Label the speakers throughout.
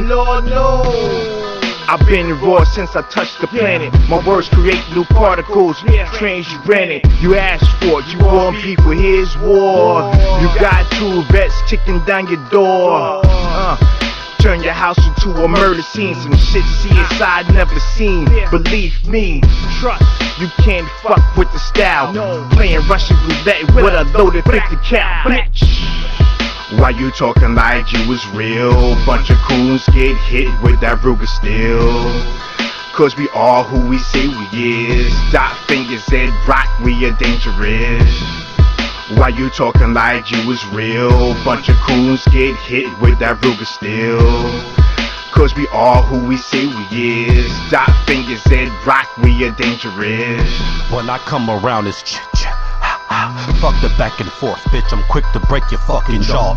Speaker 1: Lord knows I've been raw since I touched the planet. My words create new particles, trains you rented. You asked for it, you warm people, here's war. You got two vets kicking down your door. Turn your house into a murder scene. Some shit CSI never seen. Believe me, trust. You can't fuck with the style. Playing Russian roulette with a loaded 50 cal. Why you talking like you was real? Bunch of coons get hit with that Ruger steel. Cause we are who we say we is. Dot fingers at rock, we are dangerous. Why you talking like you was real? Bunch of coons get hit with that Ruger steel. Cause we are who we say we is. Dot fingers at rock, we are dangerous.
Speaker 2: When I come around it's fuck the back and forth, bitch, I'm quick to break your fucking jaw.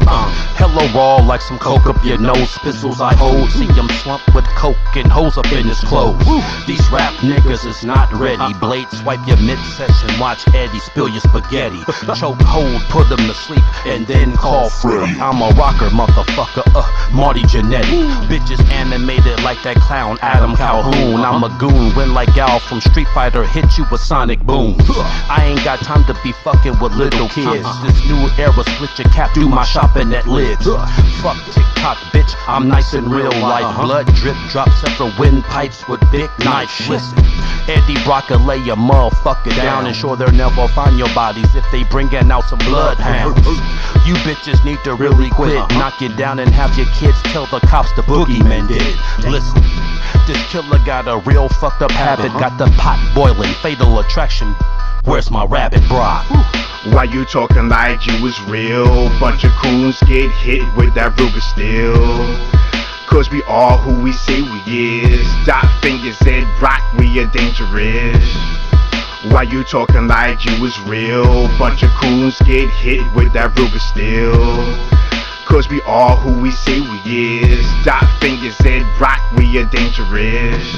Speaker 2: Hello raw like some coke up your nose. Pistols I hold, see I'm slumped with coke and hoes up in his clothes. These rap niggas is not ready. Blade swipe your mid-session, watch Eddie spill your spaghetti. Choke hold, put them to sleep, and then call Freddy. I'm a rocker, motherfucker, Marty Jannetty. Bitches animated like that clown Adam Calhoun. I'm a goon, win like Gal from Street Fighter, hit you with sonic boom. I ain't got time to be fucking with little kids. This new era, split your cap, do my shopping at lids. Fuck TikTok, bitch, I'm nice in real life. Blood drip, drop separate windpipes with big knives. Listen, Eddie Brock will lay your motherfucker down, and sure they'll never find your bodies if they bringin' out some bloodhounds. You bitches need to really quit, knock it down and have your kids tell the cops the boogeyman did it. Listen, this killer got a real fucked up habit, got the pot boiling, fatal attraction. Where's my rabbit bra?
Speaker 1: Why you talking like you was real? Bunch of coons get hit with that Ruger steel. Cause we are who we say we is. Dot fingers at rock, we are dangerous. Why you talking like you was real? Bunch of coons get hit with that Ruger steel. Cause we are who we say we is. Dot fingers at rock, we are dangerous.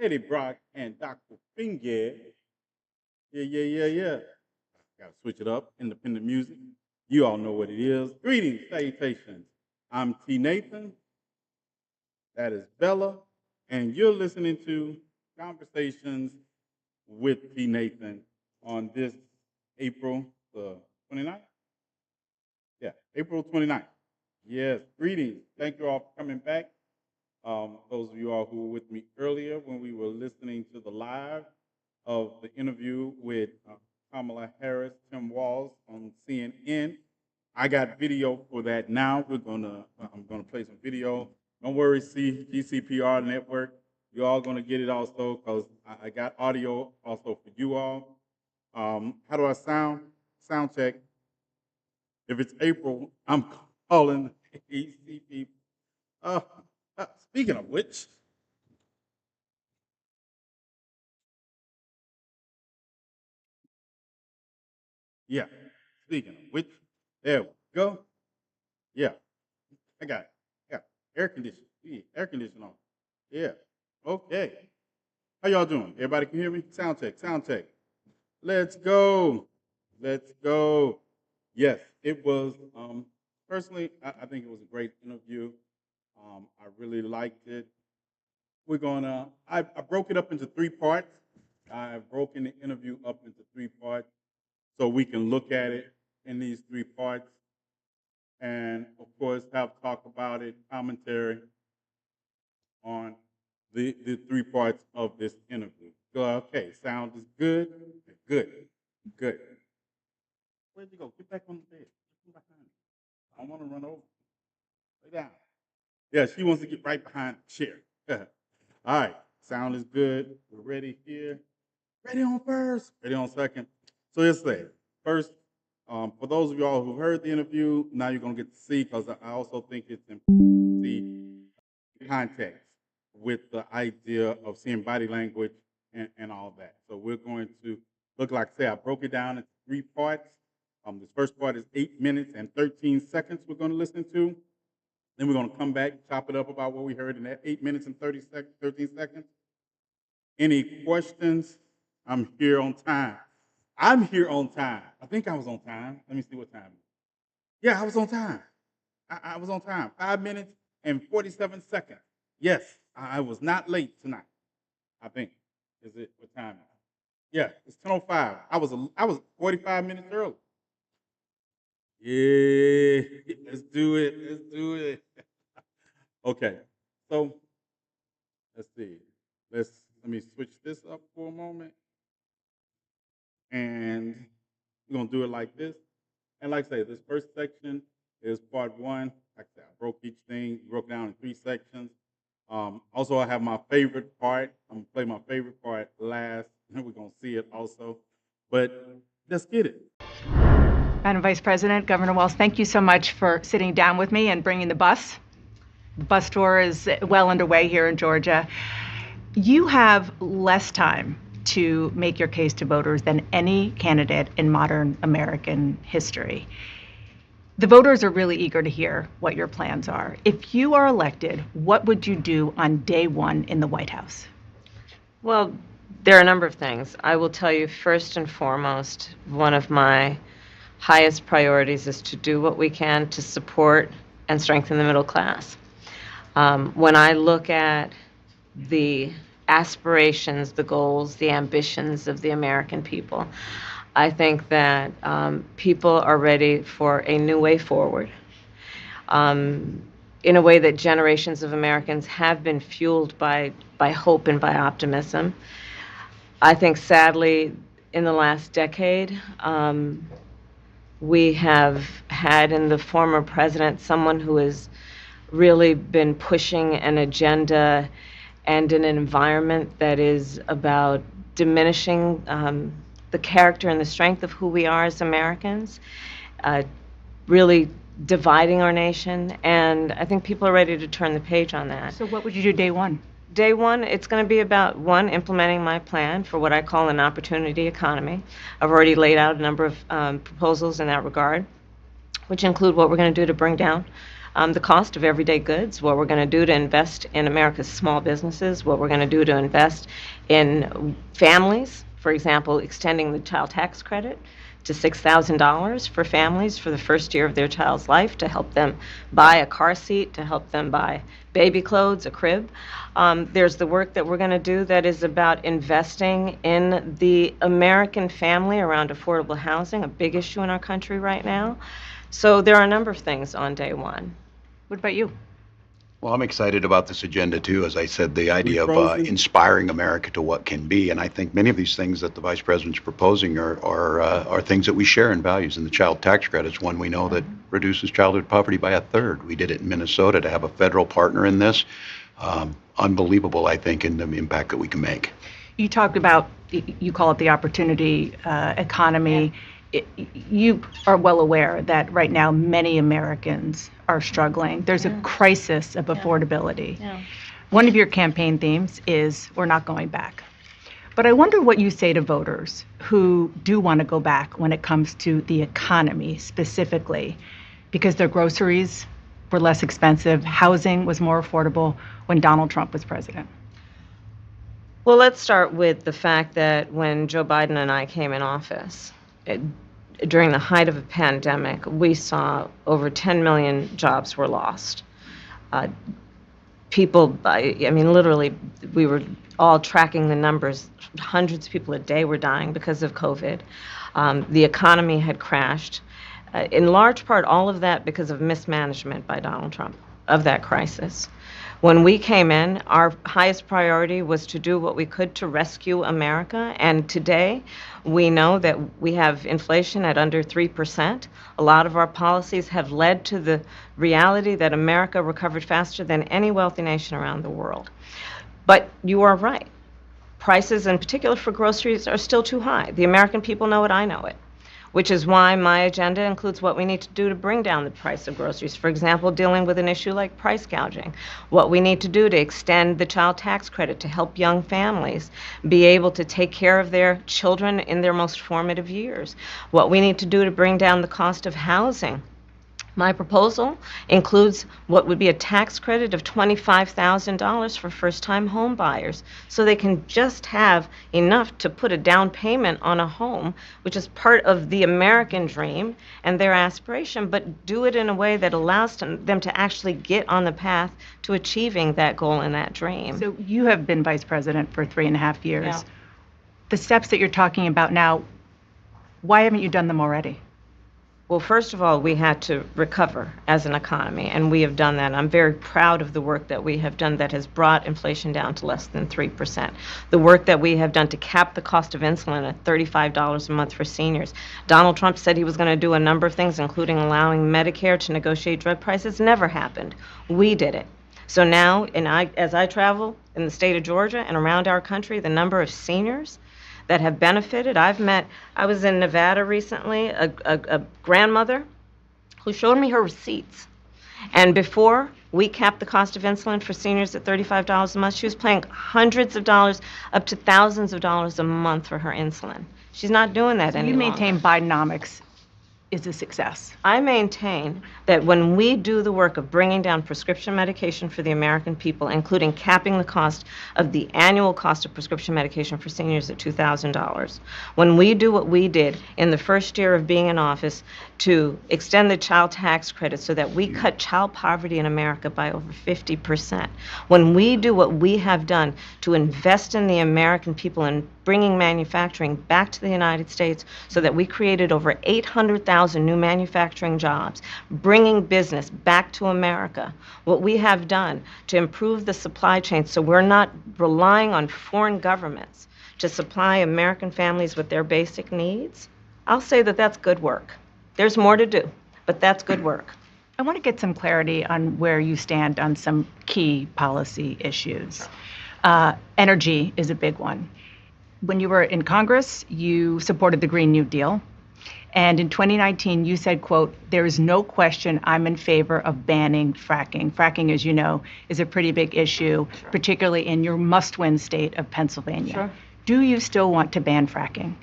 Speaker 3: Eddie Brock and Dr. Finger. Yeah. Gotta switch it up. Independent music. You all know what it is. Greetings, salutations. I'm TNathan. That is Bella. And you're listening to Conversations with TNathan on this April the 29th? Yeah, April 29th. Yes, greetings. Thank you all for coming back. Those of you all who were with me earlier when we were listening to the live of the interview with Kamala Harris, Tim Walz on CNN. I got video for that now. I'm gonna play some video. Don't worry, GCPR Network. You're all gonna get it also because I got audio also for you all. How do I sound? Sound check. If it's April, I'm calling ACP. Speaking of which, yeah. Speaking of which, there we go. Yeah, I got it. Yeah, air conditioning. Yeah, air conditioning on. Yeah. Okay. How y'all doing? Everybody can hear me? Sound check. Sound check. Let's go. Let's go. Yes, it was. Personally, I think it was a great interview. I really liked it. We're gonna. I broke it up into three parts. I've broken the interview up into three parts so we can look at it in these three parts, and of course have talk about it, commentary on the three parts of this interview. So, okay, sound is good, good, good. Where'd you go? Get back on the bed. Get behind me. I don't want to run over. Lay down. Yeah, she wants to get right behind the chair. All right, sound is good. We're ready here. Ready on first, ready on second. So let's say first, for those of y'all who heard the interview, now you're gonna get to see because I also think it's important to see context with the idea of seeing body language and all that. So we're going to look like say I broke it down into three parts. This first part is 8 minutes and 13 seconds. We're going to listen to. Then we're going to come back, chop it up about what we heard in that 8 minutes and 13 seconds. Any questions? I'm here on time. I'm here on time. I think I was on time. Let me see what time it is. Yeah, I was on time. I was on time. 5 minutes and 47 seconds. Yes, I was not late tonight. I think. Is it what time? Yeah, it's 10:05. I was 45 minutes early. Yeah, let's do it. Let's do it. Okay, so let's see. Let me switch this up for a moment, and we're gonna do it like this. And like I say, this first section is part one. Like I said, I broke each thing, broke down in three sections. Also, I have my favorite part. I'm gonna play my favorite part last, and we're gonna see it also. But let's get it.
Speaker 4: Madam Vice President, Governor Walz, thank you so much for sitting down with me and bringing the bus. The bus tour is well underway here in Georgia. You have less time to make your case to voters than any candidate in modern American history. The voters are really eager to hear what your plans are. If you are elected, what would you do on day one in the White House?
Speaker 5: Well, there are a number of things. I will tell you first and foremost, one of my highest priorities is to do what we can to support and strengthen the middle class. When I look at the aspirations, the goals, the ambitions of the American people, I think that people are ready for a new way forward, in a way that generations of Americans have been fueled by hope and by optimism. I think, sadly, in the last decade, we have had in the former president someone who has really been pushing an agenda and an environment that is about diminishing the character and the strength of who we are as Americans, really dividing our nation, and I think people are ready to turn the page on that.
Speaker 4: So what would you do day one?
Speaker 5: Day one, it's going to be about, one, implementing my plan for what I call an opportunity economy. I've already laid out a number of proposals in that regard, which include what we're going to do to bring down the cost of everyday goods, what we're going to do to invest in America's small businesses, what we're going to do to invest in families, for example, extending the child tax credit to $6,000 for families for the first year of their child's life, to help them buy a car seat, to help them buy baby clothes, a crib. There's the work that we're going to do that is about investing in the American family around affordable housing, a big issue in our country right now. So there are a number of things on day one.
Speaker 4: What about you?
Speaker 6: Well, I'm excited about this agenda too. As I said, the idea of
Speaker 3: frozen?
Speaker 6: inspiring America to what can be, and I think many of these things that the Vice President's proposing are things that we share in values. And the child tax credit is one we know that reduces childhood poverty by a third. We did it in Minnesota. To have a federal partner in this, unbelievable, I think, in the impact that we can make.
Speaker 4: You talked about, you call it the opportunity economy. You are well aware that right now many Americans are struggling. There's a crisis of affordability.
Speaker 5: Yeah.
Speaker 4: One of your campaign themes is we're not going back. But I wonder what you say to voters who do want to go back when it comes to the economy specifically, because their groceries were less expensive, housing was more affordable when Donald Trump was president.
Speaker 5: Well, let's start with the fact that when Joe Biden and I came in office, during the height of a pandemic, we saw over 10 million jobs were lost. People, I mean, literally, we were all tracking the numbers. Hundreds of people a day were dying because of COVID. The economy had crashed. In large part, all of that because of mismanagement by Donald Trump of that crisis. When we came in, our highest priority was to do what we could to rescue America. And today, we know that we have inflation at under 3%. A lot of our policies have led to the reality that America recovered faster than any wealthy nation around the world. But you are right. prices, in particular for groceries, are still too high. The American people know it, I know it, which is why my agenda includes what we need to do to bring down the price of groceries. For example, dealing with an issue like price gouging, what we need to do to extend the child tax credit to help young families be able to take care of their children in their most formative years, what we need to do to bring down the cost of housing. My proposal includes what would be a tax credit of $25,000 for first-time home buyers, so they can just have enough to put a down payment on a home, which is part of the American dream and their aspiration, but do it in a way that allows them to actually get on the path to achieving that goal and that dream.
Speaker 4: So you have been vice president for 3.5 years.
Speaker 5: Yeah.
Speaker 4: The steps that you're talking about now, why haven't you done them already?
Speaker 5: Well, first of all, we had to recover as an economy, and we have done that. I'm very proud of the work that we have done that has brought inflation down to less than 3%. The work that we have done to cap the cost of insulin at $35 a month for seniors. Donald Trump said he was going to do a number of things, including allowing Medicare to negotiate drug prices. Never happened. We did it. So now, as I travel in the state of Georgia and around our country, the number of seniors that have benefited. I was in Nevada recently, a grandmother who showed me her receipts. And before we capped the cost of insulin for seniors at $35 a month, she was paying hundreds of dollars, up to thousands of dollars a month for her insulin. She's not doing that any longer.
Speaker 4: You maintain Bidenomics is a success.
Speaker 5: I maintain that when we do the work of bringing down prescription medication for the American people, including capping the cost of the annual cost of prescription medication for seniors at $2,000, when we do what we did in the first year of being in office to extend the child tax credit so that we cut child poverty in America by over 50%, when we do what we have done to invest in the American people and bringing manufacturing back to the United States so that we created over 800,000 new manufacturing jobs, bringing business back to America, what we have done to improve the supply chain so we're not relying on foreign governments to supply American families with their basic needs, I'll say that that's good work. There's more to do, but that's good work.
Speaker 4: I want to get some clarity on where you stand on some key policy issues. Energy is a big one. When you were in Congress, you supported the Green New Deal. And in 2019, you said, quote, "There is no question I'm in favor of banning fracking." Fracking, as you know, is a pretty big issue,
Speaker 5: Sure.
Speaker 4: particularly in your must-win state of Pennsylvania.
Speaker 5: Sure.
Speaker 4: Do you still want to ban fracking?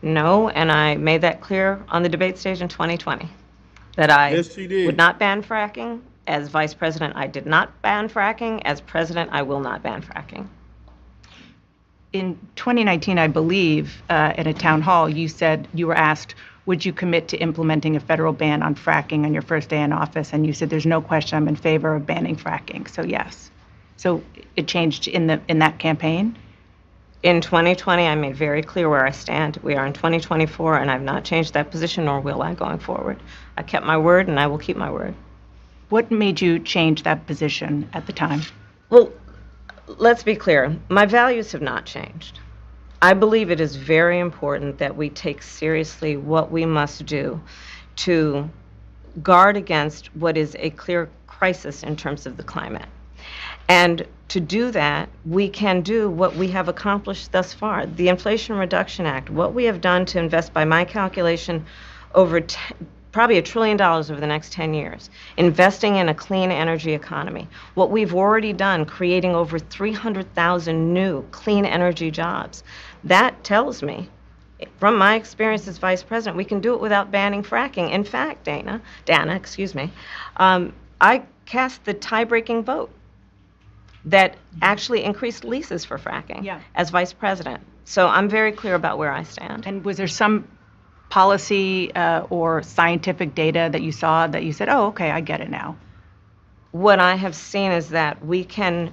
Speaker 5: No, and I made that clear on the debate stage in 2020, that I
Speaker 3: Yes, she did.
Speaker 5: would not ban fracking. As vice president, I did not ban fracking. As president, I will not ban fracking.
Speaker 4: In 2019, I believe, at a town hall, you said you were asked, would you commit to implementing a federal ban on fracking on your first day in office? And you said, there's no question I'm in favor of banning fracking. So yes. So it changed in that campaign?
Speaker 5: In 2020, I made very clear where I stand. We are in 2024, and I've not changed that position, nor will I going forward. I kept my word, and I will keep my word.
Speaker 4: What made you change that position at the time?
Speaker 5: Well, let's be clear. My values have not changed. I believe it is very important that we take seriously what we must do to guard against what is a clear crisis in terms of the climate. And to do that, we can do what we have accomplished thus far. The Inflation Reduction Act, what we have done to invest, by my calculation, over probably $1 trillion over the next 10 years, investing in a clean energy economy. What we've already done, creating over 300,000 new clean energy jobs. That tells me, from my experience as vice president, we can do it without banning fracking. In fact, Dana, I cast the tie-breaking vote that actually increased leases for fracking as vice president. So I'm very clear about where I stand.
Speaker 4: And was there some policy or scientific data that you saw that you said, oh, okay, I get it now?
Speaker 5: What I have seen is that we can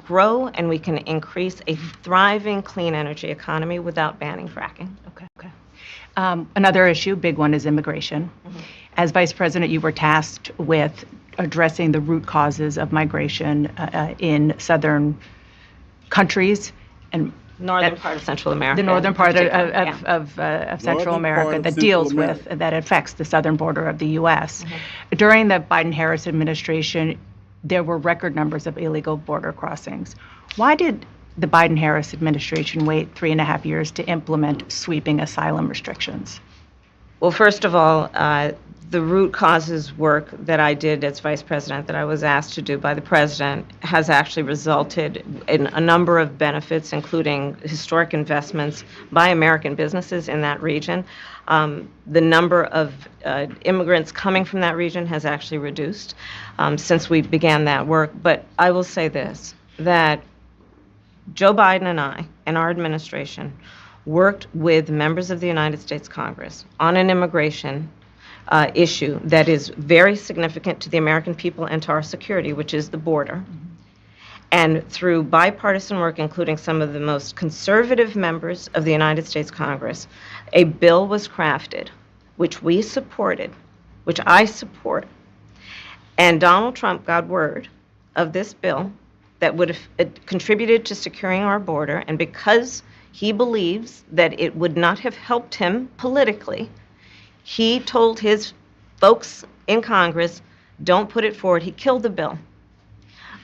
Speaker 5: grow and we can increase a thriving clean energy economy without banning fracking.
Speaker 4: Okay. Another issue, big one, is immigration. Mm-hmm. As vice president, you were tasked with addressing the root causes of migration in southern countries and
Speaker 5: northern part of Central America.
Speaker 4: The northern part of Central America that deals with, that affects the southern border of the U.S. Mm-hmm. During the Biden-Harris administration, there were record numbers of illegal border crossings. Why did the Biden-Harris administration wait 3.5 years to implement sweeping asylum restrictions?
Speaker 5: Well, first of all, the root causes work that I did as vice president, that I was asked to do by the president, has actually resulted in a number of benefits, including historic investments by American businesses in that region. The number of immigrants coming from that region has actually reduced since we began that work. But I will say this, that Joe Biden and I and our administration worked with members of the United States Congress on an immigration issue that is very significant to the American people and to our security, which is the border. And through bipartisan work, including some of the most conservative members of the United States Congress, a bill was crafted, which we supported, which I support. And Donald Trump got word of this bill that would have contributed to securing our border, and because he believes that it would not have helped him politically, he told his folks in Congress, don't put it forward. He killed the bill.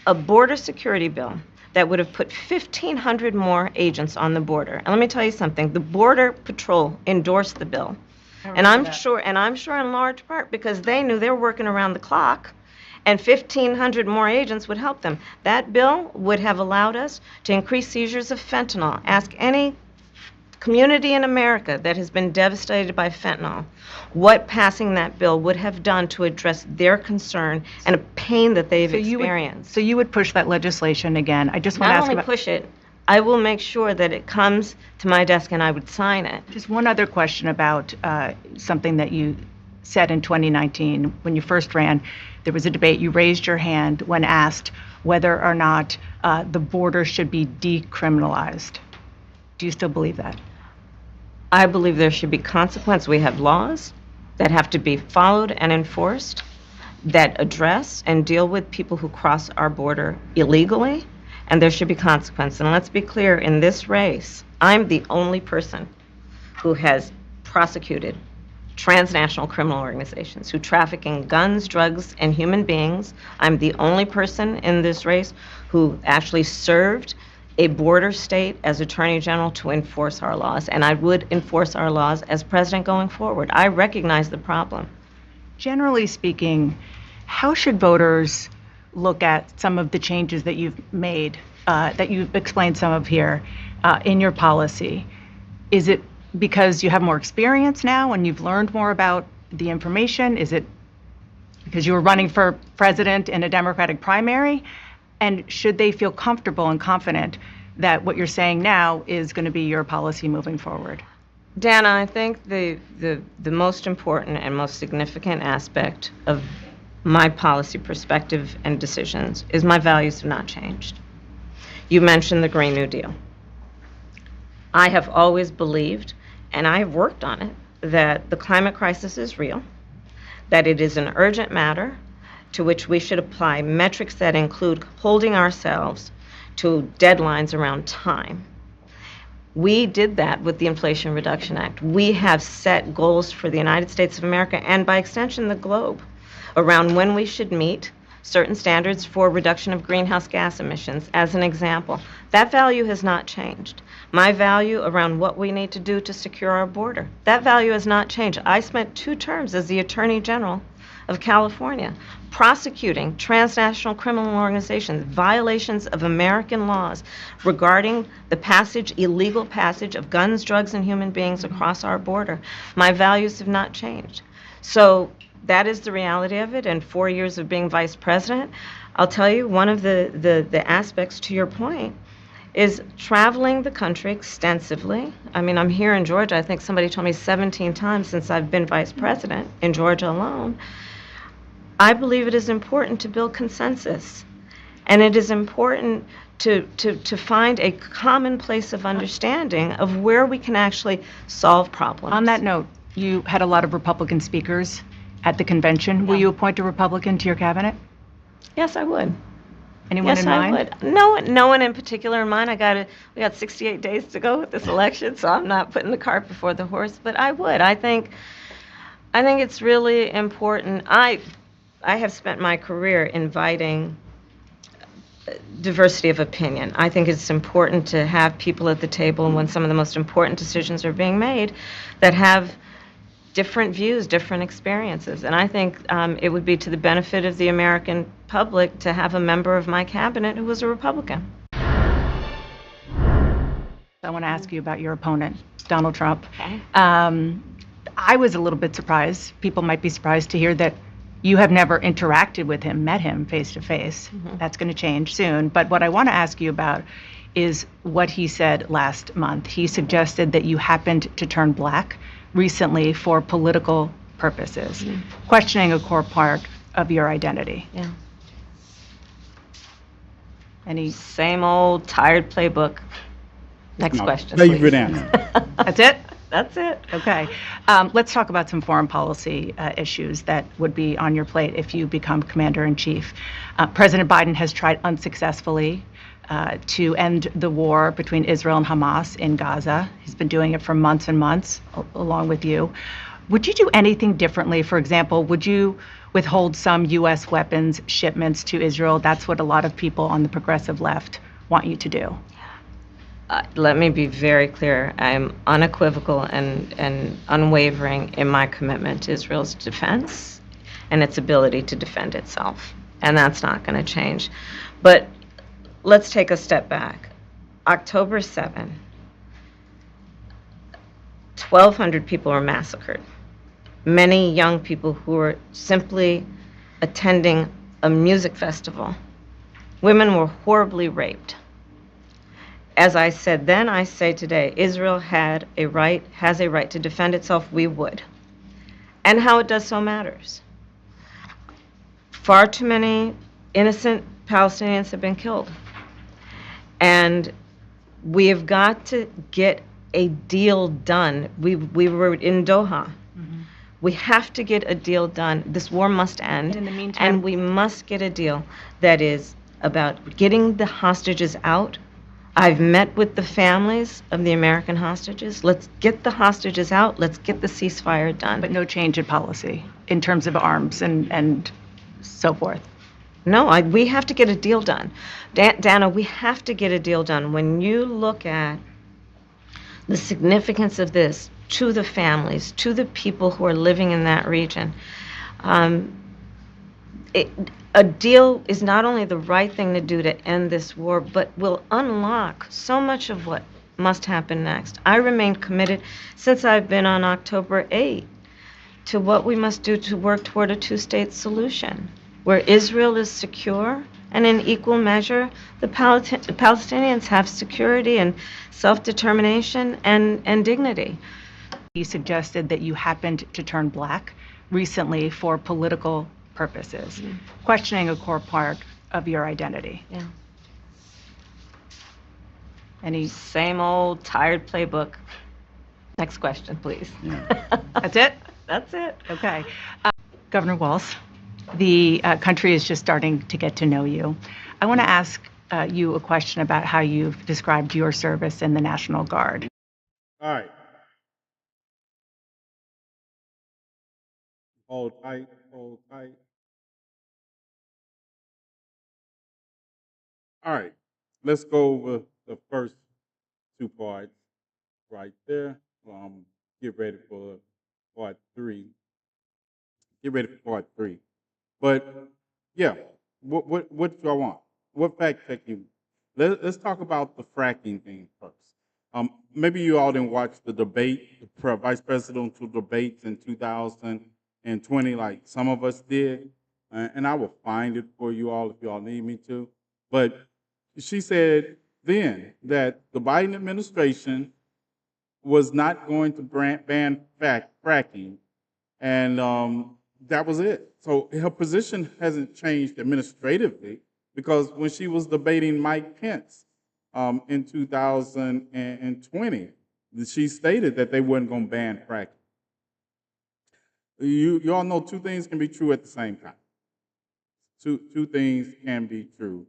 Speaker 5: A border security bill that would have put 1,500 more agents on the border. And let me tell you something, the Border Patrol endorsed the bill. And I'm sure in large part because they knew they were working around the clock, and 1,500 more agents would help them. That bill would have allowed us to increase seizures of fentanyl. Ask any community in America that has been devastated by fentanyl what passing that bill would have done to address their concern and a pain that they've experienced.
Speaker 4: So you would push that legislation again. I just want to ask
Speaker 5: Not only push it, I will make sure that it comes to my desk and I would sign it.
Speaker 4: Just one other question about something that you said in 2019 when you first ran. There was a debate. You raised your hand when asked whether or not the border should be decriminalized. Do you still believe that?
Speaker 5: I believe there should be consequence. We have laws that have to be followed and enforced that address and deal with people who cross our border illegally, and there should be consequence. And let's be clear, in this race, I'm the only person who has prosecuted transnational criminal organizations who traffic in guns, drugs, and human beings. I'm the only person in this race who actually served a border state as Attorney General to enforce our laws, and I would enforce our laws as president going forward. I recognize the problem.
Speaker 4: Generally speaking, how should voters look at some of the changes that you've made, that you've explained some of here, in your policy? Is it because you have more experience now and you've learned more about the information? Is it because you were running for president in a Democratic primary? And should they feel comfortable and confident that what you're saying now is going to be your policy moving forward?
Speaker 5: Dana, I think the most important and most significant aspect of my policy perspective and decisions is my values have not changed. You mentioned the Green New Deal. I have always believed, and I have worked on it, that the climate crisis is real, that it is an urgent matter to which we should apply metrics that include holding ourselves to deadlines around time. We did that with the Inflation Reduction Act. We have set goals for the United States of America and by extension the globe around when we should meet certain standards for reduction of greenhouse gas emissions, as an example. That value has not changed. My value around what we need to do to secure our border, that value has not changed. I spent 2 terms as the Attorney General of California prosecuting transnational criminal organizations, violations of American laws regarding the illegal passage of guns, drugs, and human beings across our border. My values have not changed. So that is the reality of it. And 4 years of being vice president, I'll tell you, one of the aspects to your point is traveling the country extensively. I mean, I'm here in Georgia, I think somebody told me 17 times since I've been vice president in Georgia alone. I believe it is important to build consensus, and it is important to find a common place of understanding of where we can actually solve problems.
Speaker 4: On that note, you had a lot of Republican speakers at the convention. Will you appoint a Republican to your cabinet?
Speaker 5: Yes, I would.
Speaker 4: Anyone in mind?
Speaker 5: Yes, I would. No one in particular in mind. We got 68 days to go with this election, so I'm not putting the cart before the horse, but I would. I think it's really important. I have spent my career inviting diversity of opinion. I think it's important to have people at the table when some of the most important decisions are being made that have different views, different experiences. And I think it would be to the benefit of the American public to have a member of my cabinet who was a Republican.
Speaker 4: I want to ask you about your opponent, Donald Trump.
Speaker 5: Okay.
Speaker 4: I was a little bit surprised. People might be surprised to hear that you have never interacted with him, met him face to face. That's going to change soon. But what I want to ask you about is what he said last month. He suggested that you happened to turn black recently for political purposes, questioning a core part of your identity.
Speaker 5: Yeah.
Speaker 4: Any?
Speaker 5: Same old tired playbook. Next question,
Speaker 3: Favorite
Speaker 5: please.
Speaker 3: answer.
Speaker 4: That's it?
Speaker 5: That's it.
Speaker 4: Okay. Let's talk about some foreign policy issues that would be on your plate if you become commander in chief. President Biden has tried unsuccessfully to end the war between Israel and Hamas in Gaza. He's been doing it for months and months, along with you. Would you do anything differently? For example, would you withhold some U.S. weapons shipments to Israel? That's what a lot of people on the progressive left want you to do.
Speaker 5: Let me be very clear. I'm unequivocal and unwavering in my commitment to Israel's defense and its ability to defend itself. And that's not going to change. But let's take a step back. October 7, 1,200 people were massacred. Many young people who were simply attending a music festival. Women were horribly raped. As I said then, I say today, Israel has a right to defend itself. We would. And how it does so matters. Far too many innocent Palestinians have been killed. And we have got to get a deal done. We were in Doha. We have to get a deal done. This war must end.
Speaker 4: And in the meantime,
Speaker 5: and we must get a deal that is about getting the hostages out. I've met with the families of the American hostages. Let's get the hostages out. Let's get the ceasefire done.
Speaker 4: but no change in policy in terms of arms and so forth.
Speaker 5: No, we have to get a deal done. Dana, we have to get a deal done. When you look at the significance of this to the families, to the people who are living in that region, a deal is not only the right thing to do to end this war, but will unlock so much of what must happen next. I remain committed since I've been on October 8 to what we must do to work toward a two-state solution, where Israel is secure and in equal measure the Palestinians have security and self-determination and dignity.
Speaker 4: He suggested that you happened to turn black recently for political purposes, questioning a core part of your identity.
Speaker 5: Yeah.
Speaker 4: Any?
Speaker 5: Same old tired playbook. Next question, please.
Speaker 4: That's it?
Speaker 5: That's it.
Speaker 4: Okay. Governor Walz, the country is just starting to get to know you. I want to ask you a question about how you've described your service in the National Guard.
Speaker 3: All right. Hold tight, hold tight. All right. Let's go over the first two parts right there. Get ready for part three. Get ready for part three. But yeah, what do I want? What fact checking? Let's talk about the fracking thing first. Maybe you all didn't watch the debate, the vice presidential debates in 2020, like some of us did, and I will find it for you all if you all need me to. But she said then that the Biden administration was not going to ban fracking, and that was it. So her position hasn't changed administratively, because when she was debating Mike Pence in 2020, she stated that they weren't going to ban fracking. You all know two things can be true at the same time. Two things can be true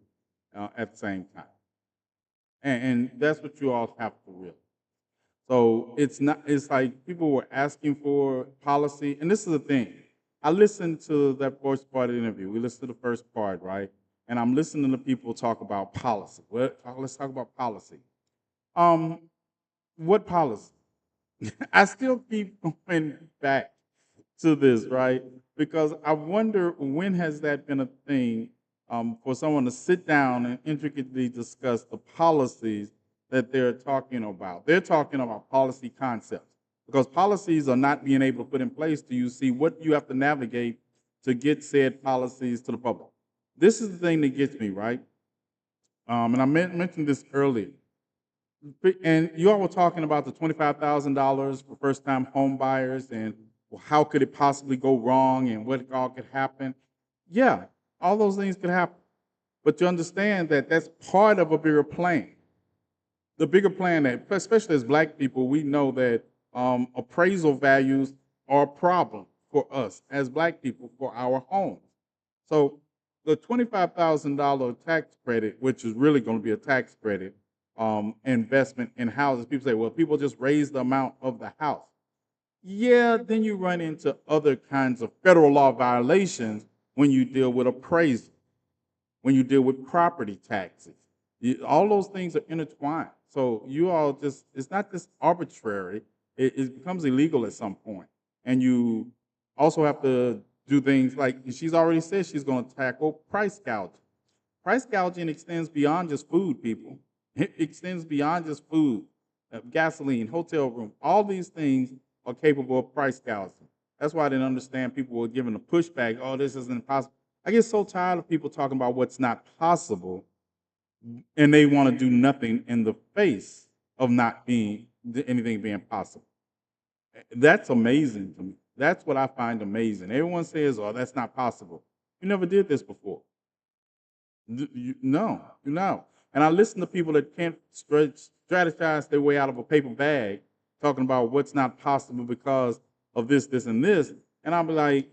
Speaker 3: at the same time. And that's what you all have to realize. So it's like people were asking for policy, and this is the thing. I listened to that first part of the interview. We listened to the first part, right? and I'm listening to people talk about policy. Well, let's talk about policy. Um, what policy? I still keep going back to this, right? Because I wonder, when has that been a thing for someone to sit down and intricately discuss the policies that they're talking about? They're talking about policy concepts, because policies are not being able to put in place till you see what you have to navigate to get said policies to the public. This is the thing that gets me, right? And I mentioned this earlier. And you all were talking about the $25,000 for first-time home buyers, and well, how could it possibly go wrong, and what all could happen. Yeah, all those things could happen. But you understand that that's part of a bigger plan. The bigger plan, that, especially as black people, we know that appraisal values are a problem for us as black people for our homes. So the $25,000 tax credit, which is really going to be a tax credit, investment in houses. People say, well, people just raise the amount of the house. Yeah, then you run into other kinds of federal law violations when you deal with appraisal, when you deal with property taxes. All those things are intertwined. So you all just, it's not just arbitrary, it becomes illegal at some point. And you also have to do things like, she's already said she's going to tackle price gouging. Price gouging extends beyond just food, people. It extends beyond just food, gasoline, hotel room. All these things are capable of price gouging. That's why I didn't understand people were giving a pushback. Oh, this isn't impossible. I get so tired of people talking about what's not possible, and they want to do nothing in the face of not being anything being possible. That's amazing to me. That's what I find amazing. Everyone says, "Oh, that's not possible." You never did this before. No. And I listen to people that can't strategize their way out of a paper bag, talking about what's not possible because of this, this, and this. And I'll be like,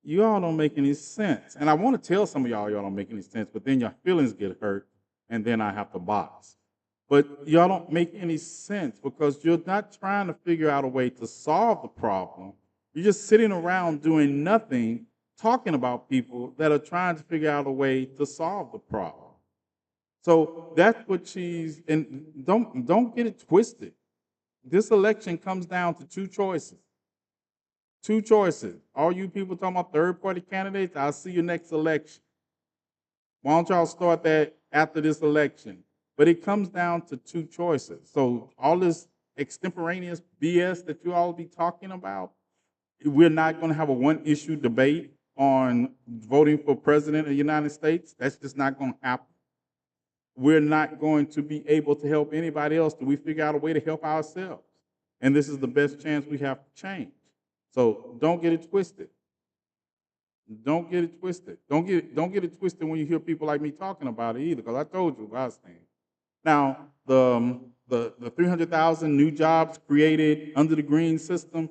Speaker 3: you all don't make any sense. And I want to tell some of y'all don't make any sense, but then your feelings get hurt, and then I have to box. But y'all don't make any sense because you're not trying to figure out a way to solve the problem. You're just sitting around doing nothing, talking about people that are trying to figure out a way to solve the problem. So that's what she's, and don't get it twisted. This election comes down to two choices. Two choices. All you people talking about third-party candidates, I'll see you next election. Why don't y'all start that after this election? But it comes down to two choices. So all this extemporaneous BS that you all be talking about, we're not going to have a one-issue debate on voting for president of the United States. That's just not going to happen. We're not going to be able to help anybody else till we figure out a way to help ourselves. And this is the best chance we have to change. So don't get it twisted. Don't get it twisted. Don't get it twisted when you hear people like me talking about it either, because I told you last thing. Now, the 300,000 new jobs created under the green system,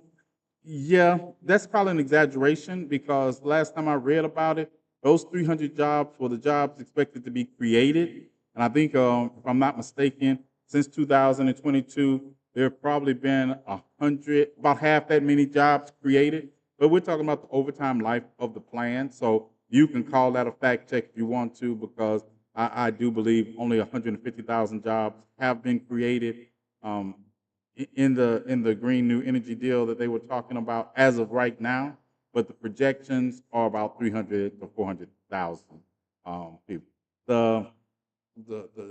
Speaker 3: yeah, that's probably an exaggeration, because last time I read about it, those 300 jobs were the jobs expected to be created. And I think, if I'm not mistaken, since 2022, there have probably been about half that many jobs created. But we're talking about the overtime life of the plan. So you can call that a fact check if you want to, because I do believe only 150,000 jobs have been created in the green new energy deal that they were talking about as of right now. But the projections are about 300 to 400,000 people.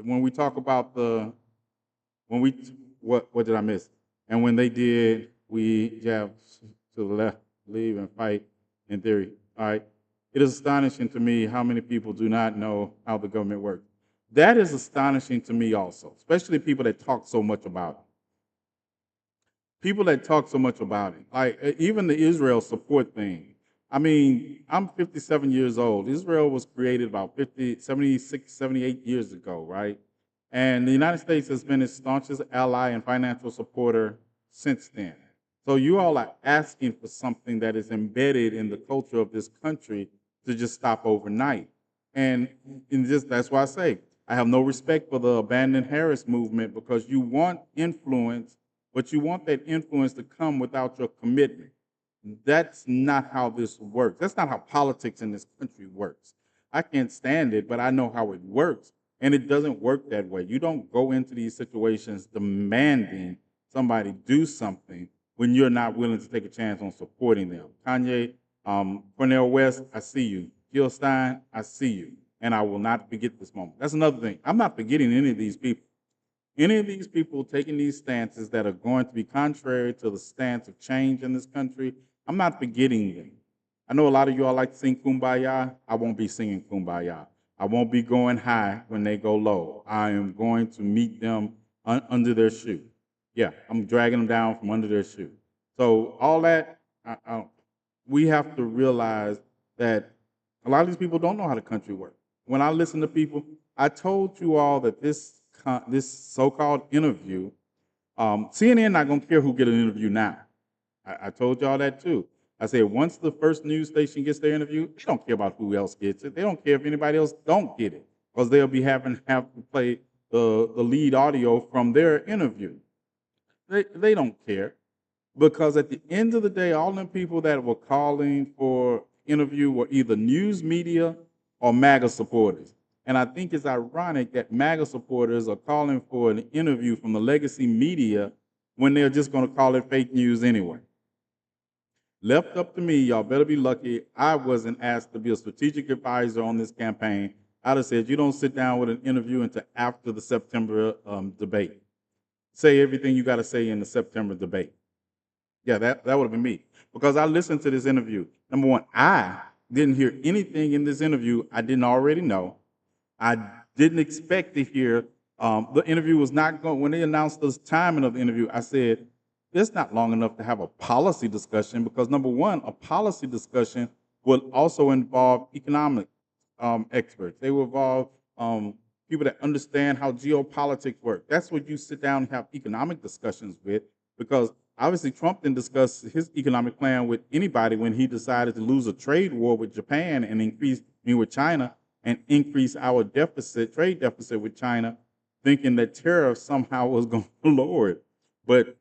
Speaker 3: When we talk about what did I miss? And when they did, we jab to the left, leave and fight in theory. All right. It is astonishing to me how many people do not know how the government works. That is astonishing to me also, especially people that talk so much about it. People that talk so much about it, like even the Israel support thing. I mean, I'm 57 years old. Israel was created about 76, 78 years ago, right? And the United States has been its staunchest ally and financial supporter since then. So you all are asking for something that is embedded in the culture of this country to just stop overnight. And that's why I say I have no respect for the Abandon Harris movement, because you want influence, but you want that influence to come without your commitment. That's not how this works. That's not how politics in this country works. I can't stand it, but I know how it works. And it doesn't work that way. You don't go into these situations demanding somebody do something when you're not willing to take a chance on supporting them. Kanye, Cornel West, I see you. Gil Stein, I see you. And I will not forget this moment. That's another thing. I'm not forgetting any of these people. Any of these people taking these stances that are going to be contrary to the stance of change in this country, I'm not forgetting them. I know a lot of you all like to sing Kumbaya. I won't be singing Kumbaya. I won't be going high when they go low. I am going to meet them under their shoe. Yeah, I'm dragging them down from under their shoe. So all that, we have to realize that a lot of these people don't know how the country works. When I listen to people, I told you all that this so-called interview, CNN not gonna care who get an interview now. I told y'all that too. I said once the first news station gets their interview, they don't care about who else gets it. They don't care if anybody else don't get it, because they'll be have to play the lead audio from their interview. They don't care, because at the end of the day, all them people that were calling for interview were either news media or MAGA supporters. And I think it's ironic that MAGA supporters are calling for an interview from the legacy media when they're just going to call it fake news anyway. Left up to me, y'all better be lucky I wasn't asked to be a strategic advisor on this campaign. I'd have said, you don't sit down with an interview until after the September debate. Say everything you got to say in the September debate. Yeah, that would have been me. Because I listened to this interview. Number one, I didn't hear anything in this interview I didn't already know. I didn't expect to hear. The interview was not going, when they announced the timing of the interview, I said, it's not long enough to have a policy discussion, because number one, a policy discussion will also involve economic experts. They will involve people that understand how geopolitics work. That's what you sit down and have economic discussions with, because obviously Trump didn't discuss his economic plan with anybody when he decided to lose a trade war with Japan and with China, and increase our trade deficit with China, thinking that tariffs somehow was going to lower it. But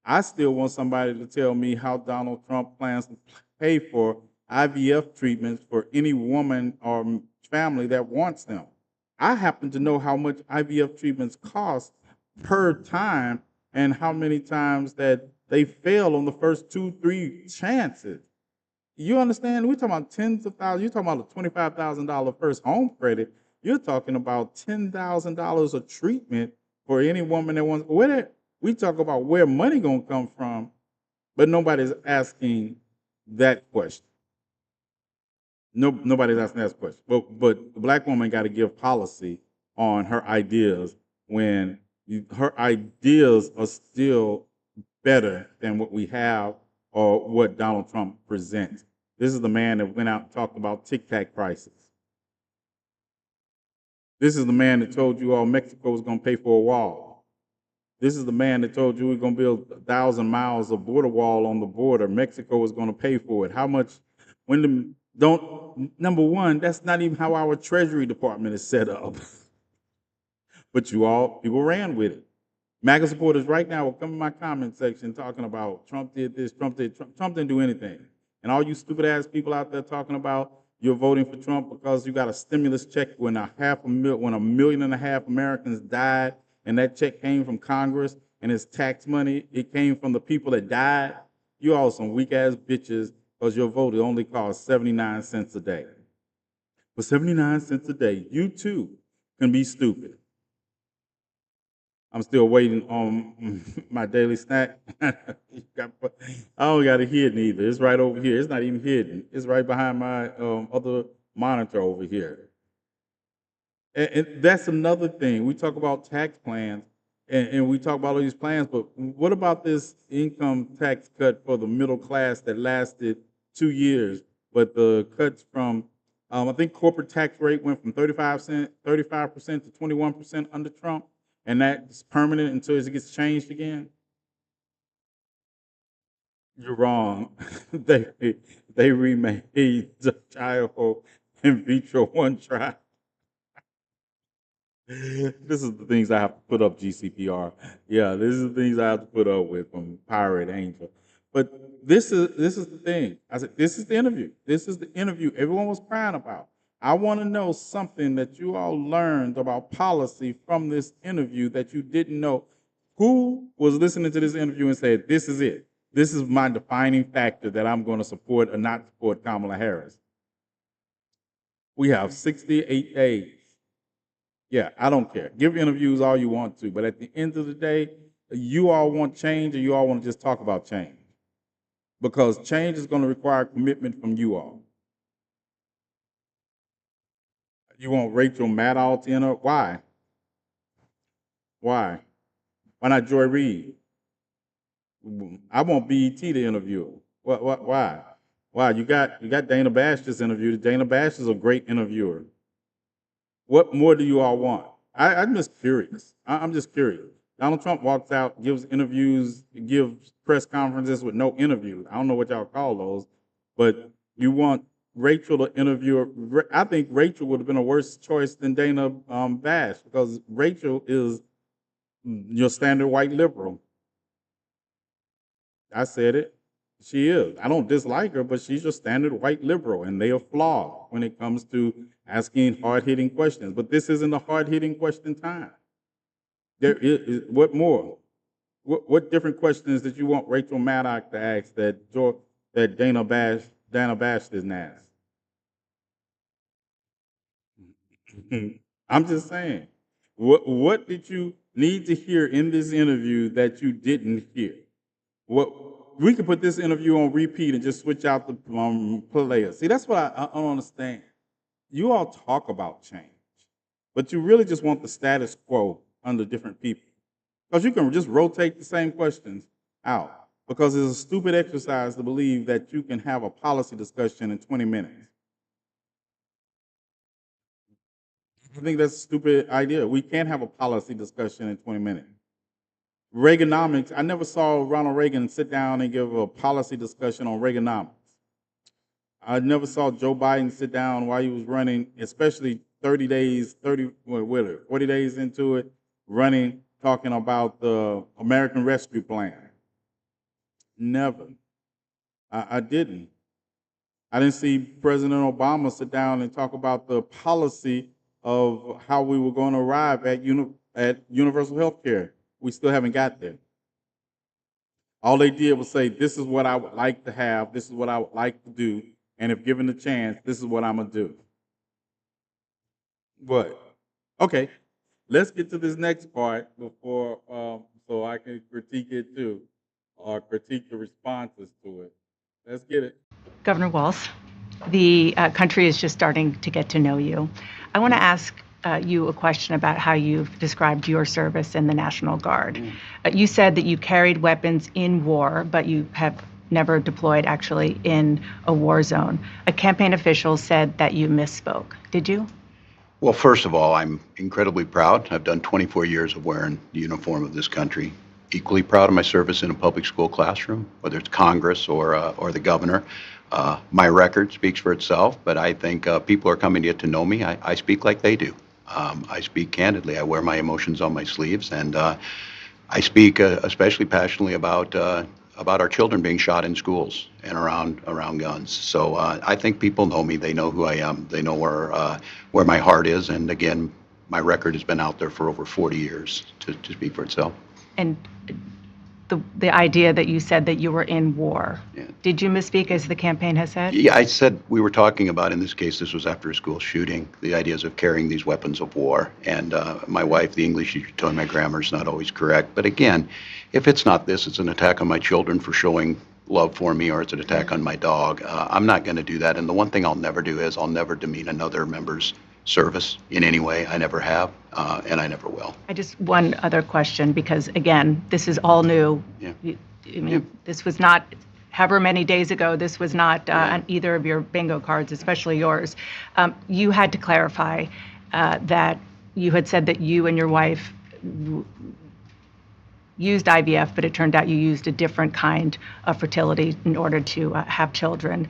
Speaker 3: I still want somebody to tell me how Donald Trump plans to pay for IVF treatments for any woman or family that wants them. I happen to know how much IVF treatments cost per time and how many times that they fail on the first 2-3 chances. You understand? We're talking about tens of thousands. You're talking about a $25,000 first home credit. You're talking about $10,000 of treatment for any woman that wants. We talk about where money gonna come from, but nobody's asking that question. Nobody's asking that question. But the black woman got to give policy on her ideas when her ideas are still better than what we have or what Donald Trump presents. This is the man that went out and talked about Tic Tac prices. This is the man that told you all Mexico was going to pay for a wall. This is the man that told you we're going to build 1,000 miles of border wall on the border. Mexico was going to pay for it. How much? Number one, that's not even how our Treasury Department is set up. But people ran with it. MAGA supporters right now will come in my comment section talking about Trump did this, Trump didn't do anything. And all you stupid ass people out there talking about you're voting for Trump because you got a stimulus check when a 1.5 million Americans died, and that check came from Congress and it's tax money. It came from the people that died. You all some weak ass bitches, because your vote only costs 79 cents a day. For 79 cents a day, you too can be stupid. I'm still waiting on my daily snack. I don't got it hidden either. It's right over here. It's not even hidden. It's right behind my other monitor over here. And that's another thing. We talk about tax plans, and we talk about all these plans, but what about this income tax cut for the middle class that lasted 2 years, but the cuts from, I think corporate tax rate went from 35% to 21% under Trump, and that's permanent until it gets changed again? You're wrong. they remade the child in vitro one trial. This is the things I have to put up, GCPR. Yeah, this is the things I have to put up with from Pirate Angel. But this is the thing. I said, this is the interview. This is the interview everyone was crying about. I want to know something that you all learned about policy from this interview that you didn't know. Who was listening to this interview and said, this is it? This is my defining factor that I'm going to support or not support Kamala Harris. We have 68 days. Yeah, I don't care. Give interviews all you want to, but at the end of the day, you all want change or you all want to just talk about change? Because change is going to require commitment from you all. You want Rachel Maddow to enter? Why? Why? Why not Joy Reid? I want BET to interview her. Why? Why? You got Dana Bash just interviewed. Dana Bash is a great interviewer. What more do you all want? I'm just curious. I'm just curious. Donald Trump walks out, gives interviews, gives press conferences with no interviews. I don't know what y'all call those, but you want Rachel to interview her. I think Rachel would have been a worse choice than Dana Bash because Rachel is your standard white liberal. I said it. She is. I don't dislike her, but she's your standard white liberal, and they are flawed when it comes to asking hard-hitting questions. But this isn't a hard-hitting question time. There is what more? What different questions did you want Rachel Maddow to ask that Dana Bash didn't ask? I'm just saying. What did you need to hear in this interview that you didn't hear? We could put this interview on repeat and just switch out the players. See, that's what I don't understand. You all talk about change, but you really just want the status quo under different people. Because you can just rotate the same questions out. Because it's a stupid exercise to believe that you can have a policy discussion in 20 minutes. I think that's a stupid idea. We can't have a policy discussion in 20 minutes. Reaganomics, I never saw Ronald Reagan sit down and give a policy discussion on Reaganomics. I never saw Joe Biden sit down while he was running, especially 40 days into it, running, talking about the American Rescue Plan. Never. I didn't. I didn't see President Obama sit down and talk about the policy of how we were going to arrive at universal health care. We still haven't got there. All they did was say, this is what I would like to have, this is what I would like to do, and if given the chance, this is what I'm going to do. But, okay, let's get to this next part before, so I can critique it too, or critique the responses to it. Let's get it.
Speaker 4: Governor Walz, the country is just starting to get to know you. I want to ask you a question about how you've described your service in the National Guard. You said that you carried weapons in war, but you have never deployed actually in a war zone. A campaign official said that you misspoke. Did you?
Speaker 6: Well, first of all, I'm incredibly proud. I've done 24 years of wearing the uniform of this country. Equally proud of my service in a public school classroom, whether it's Congress or the governor. My record speaks for itself, but I think people are coming to get to know me. I speak like they do. I speak candidly. I wear my emotions on my sleeves, and I speak especially passionately about our children being shot in schools and around guns. So I think people know me. They know who I am. They know where my heart is. And again, my record has been out there for over 40 years to speak for itself.
Speaker 4: And the idea that you said that you were in war. Yeah. Did you misspeak as the campaign has said?
Speaker 6: Yeah, I said we were talking about, in this case, this was after a school shooting, the ideas of carrying these weapons of war. And my wife, the English teacher, told me my grammar's not always correct. But again, if it's not this, it's an attack on my children for showing love for me, or it's an attack on my dog. I'm not going to do that. And the one thing I'll never do is I'll never demean another member's service in any way. I never have, and I never will.
Speaker 4: One other question, because again, this is all new.
Speaker 6: Yeah.
Speaker 4: This was not, however many days ago, this was not on either of your bingo cards, especially yours. You had to clarify that you had said that you and your wife used IVF, but it turned out you used a different kind of fertility in order to have children.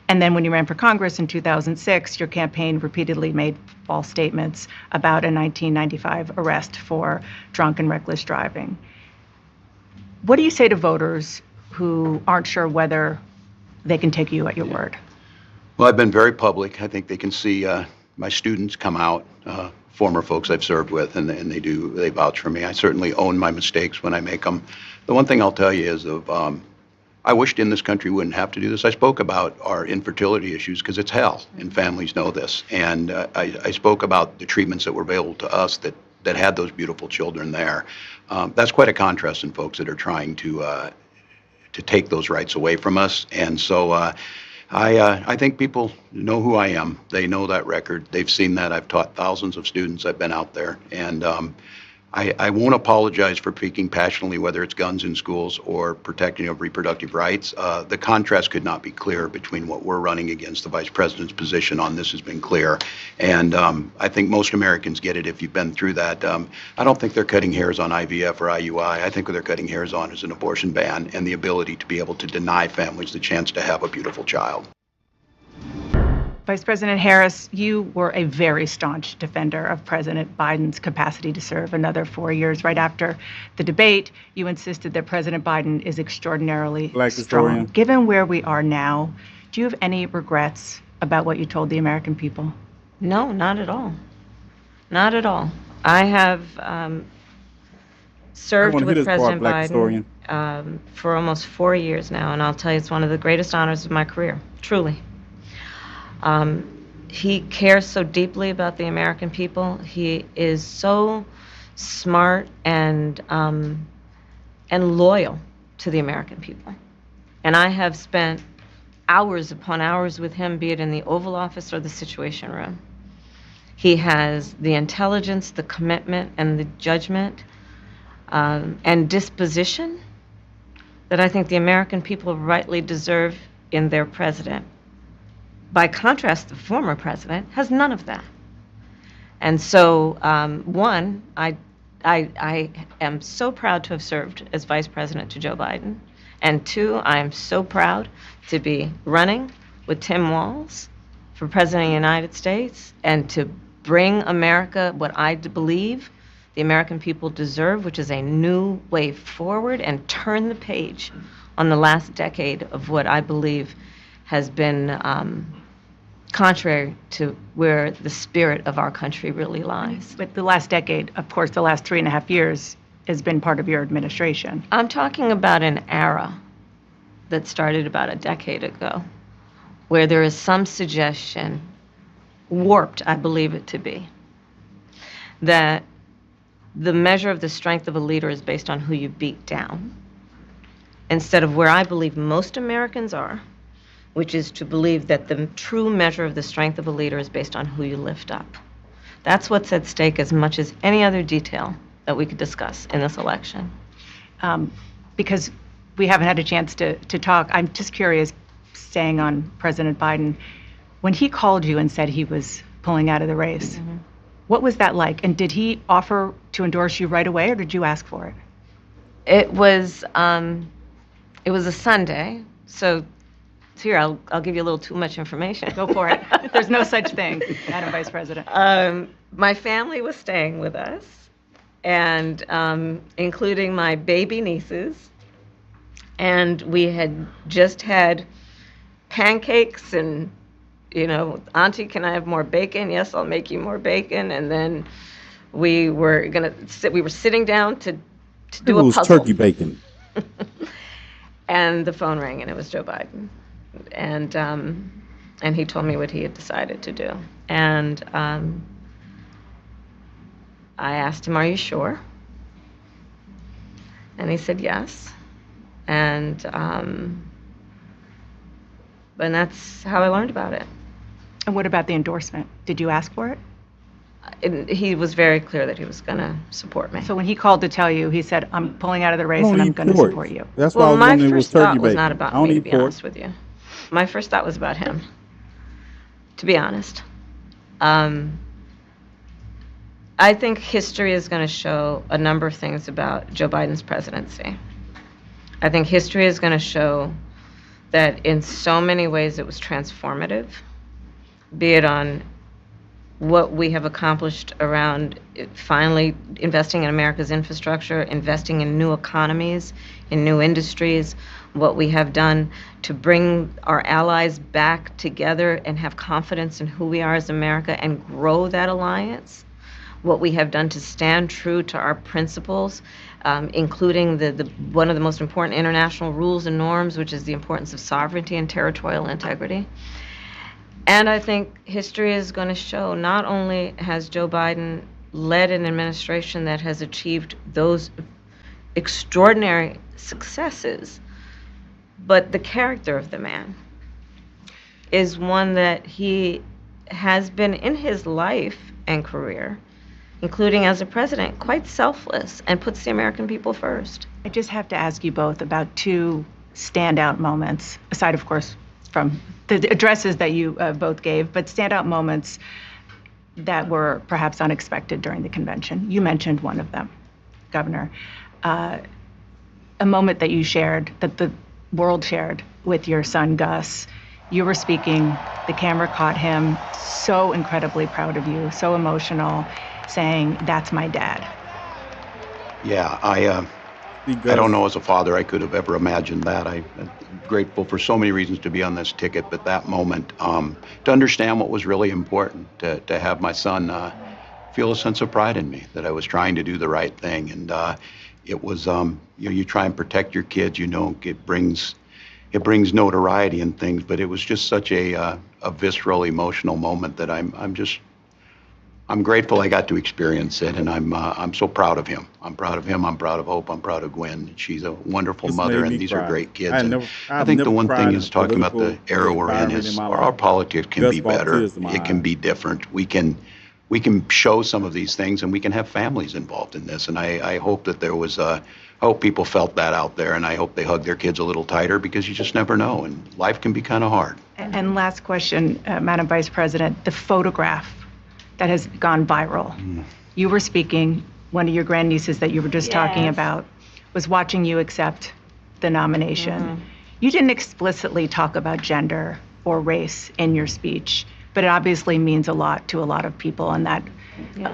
Speaker 4: And then when you ran for Congress in 2006, your campaign repeatedly made false statements about a 1995 arrest for drunk and reckless driving. What do you say to voters who aren't sure whether they can take you at your word?
Speaker 6: Well, I've been very public. I think they can see my students come out, former folks I've served with, and they vouch for me. I certainly own my mistakes when I make them. The one thing I'll tell you is I wished in this country wouldn't have to do this. I spoke about our infertility issues because it's hell, and families know this. And I spoke about the treatments that were available to us that had those beautiful children there. That's quite a contrast in folks that are trying to take those rights away from us. And so I think people know who I am. They know that record. They've seen that. I've taught thousands of students. I've been out there. And I won't apologize for speaking passionately, whether it's guns in schools or protecting of reproductive rights. The contrast could not be clearer between what we're running against. The Vice President's position on this has been clear. And I think most Americans get it if you've been through that. I don't think they're cutting hairs on IVF or IUI. I think what they're cutting hairs on is an abortion ban and the ability to be able to deny families the chance to have a beautiful child.
Speaker 4: Vice President Harris, you were a very staunch defender of President Biden's capacity to serve another 4 years. Right after the debate, you insisted that President Biden is extraordinarily
Speaker 3: Black
Speaker 4: strong.
Speaker 3: historian.
Speaker 4: Given where we are now, do you have any regrets about what you told the American people?
Speaker 5: No, not at all. Not at all. I have served
Speaker 3: wanna hear
Speaker 5: with
Speaker 3: this part,
Speaker 5: President
Speaker 3: Black historian.
Speaker 5: Biden for almost 4 years now, and I'll tell you, it's one of the greatest honors of my career, truly. He cares so deeply about the American people. He is so smart and loyal to the American people. And I have spent hours upon hours with him, be it in the Oval Office or the Situation Room. He has the intelligence, the commitment, and the judgment and disposition that I think the American people rightly deserve in their president. By contrast, the former president has none of that. And so, one, I am so proud to have served as vice president to Joe Biden. And two, I am so proud to be running with Tim Walz for president of the United States and to bring America what I believe the American people deserve, which is a new way forward, and turn the page on the last decade of what I believe has been contrary to where the spirit of our country really lies.
Speaker 4: But the last decade, of course, the last 3.5 years has been part of your administration.
Speaker 5: I'm talking about an era that started about a decade ago, where there is some suggestion, warped I believe it to be, that the measure of the strength of a leader is based on who you beat down, instead of where I believe most Americans are, which is to believe that the true measure of the strength of a leader is based on who you lift up. That's what's at stake as much as any other detail that we could discuss in this election.
Speaker 4: Because we haven't had a chance to talk, I'm just curious, staying on President Biden, when he called you and said he was pulling out of the race, what was that like? And did he offer to endorse you right away, or did you ask for it?
Speaker 5: It was a Sunday, so here, I'll give you a little too much information.
Speaker 4: Go for it. There's no such thing, Madam Vice President.
Speaker 5: My family was staying with us, and including my baby nieces, and we had just had pancakes and, Auntie, can I have more bacon? Yes, I'll make you more bacon. And then we were sitting down to do a puzzle.
Speaker 3: It was turkey bacon.
Speaker 5: And the phone rang, and it was Joe Biden. And he told me what he had decided to do. And I asked him, "Are you sure?" And he said yes. And that's how I learned about it.
Speaker 4: And what about the endorsement? Did you ask for it?
Speaker 5: He was very clear that he was going to support me.
Speaker 4: So when he called to tell you, he said, "I'm pulling out of the race and I'm going to support you."
Speaker 3: That's why
Speaker 5: Well, my
Speaker 3: I was wondering, it was
Speaker 5: first
Speaker 3: turkey
Speaker 5: thought
Speaker 3: bacon.
Speaker 5: was not about
Speaker 3: I don't
Speaker 5: me, to
Speaker 3: eat
Speaker 5: be
Speaker 3: pork.
Speaker 5: honest with you. My first thought was about him, to be honest. I think history is going to show a number of things about Joe Biden's presidency. I think history is going to show that in so many ways it was transformative, be it on what we have accomplished around finally investing in America's infrastructure, investing in new economies, in new industries, what we have done to bring our allies back together and have confidence in who we are as America and grow that alliance, what we have done to stand true to our principles, including one of the most important international rules and norms, which is the importance of sovereignty and territorial integrity. And I think history is going to show not only has Joe Biden led an administration that has achieved those extraordinary successes, but the character of the man is one that he has been in his life and career, including as a president, quite selfless and puts the American people first.
Speaker 4: I just have to ask you both about two standout moments, aside, of course, from the addresses that you both gave, but standout moments that were perhaps unexpected during the convention. You mentioned one of them, Governor. A moment that you shared, that the world shared with your son, Gus. You were speaking, the camera caught him, so incredibly proud of you, so emotional, saying, "That's my dad."
Speaker 6: Yeah, I don't know as a father I could have ever imagined that. I'm grateful for so many reasons to be on this ticket, but that moment, to understand what was really important, to have my son feel a sense of pride in me, that I was trying to do the right thing. And it was, you try and protect your kids, it brings notoriety and things, but it was just such a visceral, emotional moment that I'm grateful I got to experience it, and I'm so proud of him. I'm proud of him. I'm proud of Hope. I'm proud of Gwen. She's a wonderful
Speaker 3: This
Speaker 6: mother,
Speaker 3: made
Speaker 6: and
Speaker 3: me
Speaker 6: these
Speaker 3: cry.
Speaker 6: are great kids.
Speaker 3: I
Speaker 6: And
Speaker 3: never-
Speaker 6: I
Speaker 3: I've
Speaker 6: think the
Speaker 3: never
Speaker 6: one
Speaker 3: cried
Speaker 6: thing
Speaker 3: in
Speaker 6: is
Speaker 3: a
Speaker 6: talking about the
Speaker 3: political
Speaker 6: era we're in
Speaker 3: environment
Speaker 6: is
Speaker 3: in my
Speaker 6: our
Speaker 3: life.
Speaker 6: politics can
Speaker 3: Gus
Speaker 6: be
Speaker 3: brought
Speaker 6: better.
Speaker 3: tears to my
Speaker 6: It can
Speaker 3: eyes.
Speaker 6: be different. We can show some of these things, and we can have families involved in this. And I hope that there was I hope people felt that out there, and I hope they hug their kids a little tighter, because you just never know, and life can be kind of hard.
Speaker 4: And last question, Madam Vice President, the photograph that has gone viral. You were speaking, one of your grandnieces that you were just talking
Speaker 5: Yes.
Speaker 4: about was watching you accept the nomination. You didn't explicitly talk about gender or race in your speech, but it obviously means a lot to a lot of people, and that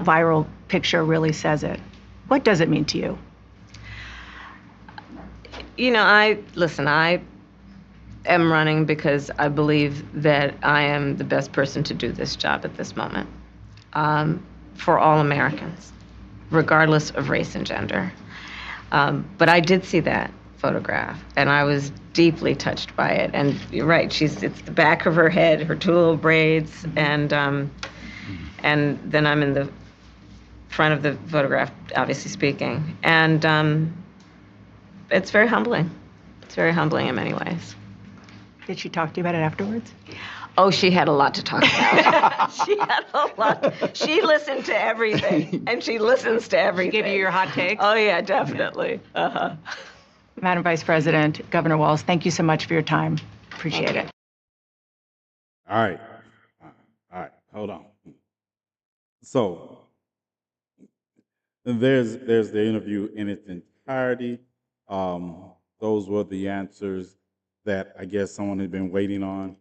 Speaker 4: viral picture really says it. What does it mean to you?
Speaker 5: I am running because I believe that I am the best person to do this job at this moment, for all Americans, regardless of race and gender. But I did see that photograph, and I was deeply touched by it. And you're right, it's the back of her head, her two little braids, and then I'm in the front of the photograph, obviously speaking. And it's very humbling. It's very humbling in many ways.
Speaker 4: Did she talk to you about it afterwards?
Speaker 5: Oh, she had a lot to talk about. She had a lot. She listened to everything, and she listens to everything.
Speaker 4: She gave you your hot takes?
Speaker 5: Oh, yeah, definitely. Uh-huh.
Speaker 4: Madam Vice President, Governor Walz, thank you so much for your time. Appreciate it.
Speaker 3: All right. All right. Hold on. So there's the interview in its entirety. Those were the answers that I guess someone had been waiting on.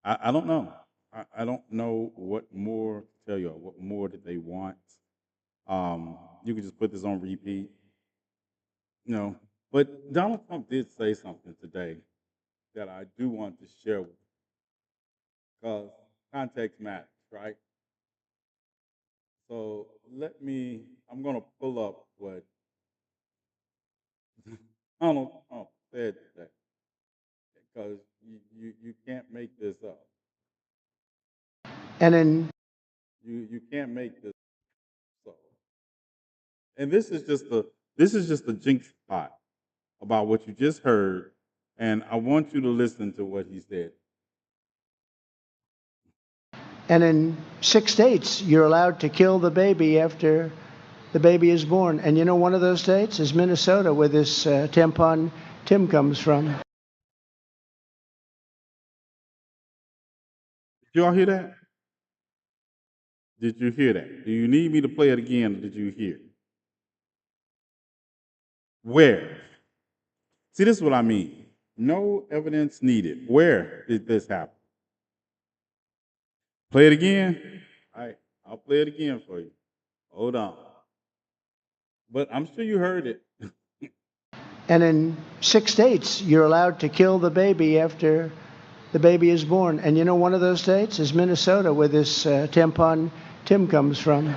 Speaker 3: I don't know. I don't know what more to tell you. What more did they want? You could just put this on repeat. But Donald Trump did say something today that I do want to share with you, because context matters, right? So I'm going to pull up what Donald Trump said today, because you can't make this up.
Speaker 7: And in
Speaker 3: You can't make this up. And this is just a jinx spot about what you just heard, and I want you to listen to what he said.
Speaker 7: and in 6 states, you're allowed to kill the baby after the baby is born. And one of those states is Minnesota, where this tampon Tim comes from.
Speaker 3: Did you all hear that? Did you hear that? Do you need me to play it again, or did you hear? Where? See, this is what I mean. No evidence needed. Where did this happen? Play it again. All right, I'll play it again for you. Hold on. But I'm sure you heard it.
Speaker 7: And in 6 states, you're allowed to kill the baby after the baby is born. And you know one of those states is Minnesota, where this tampon Tim comes from.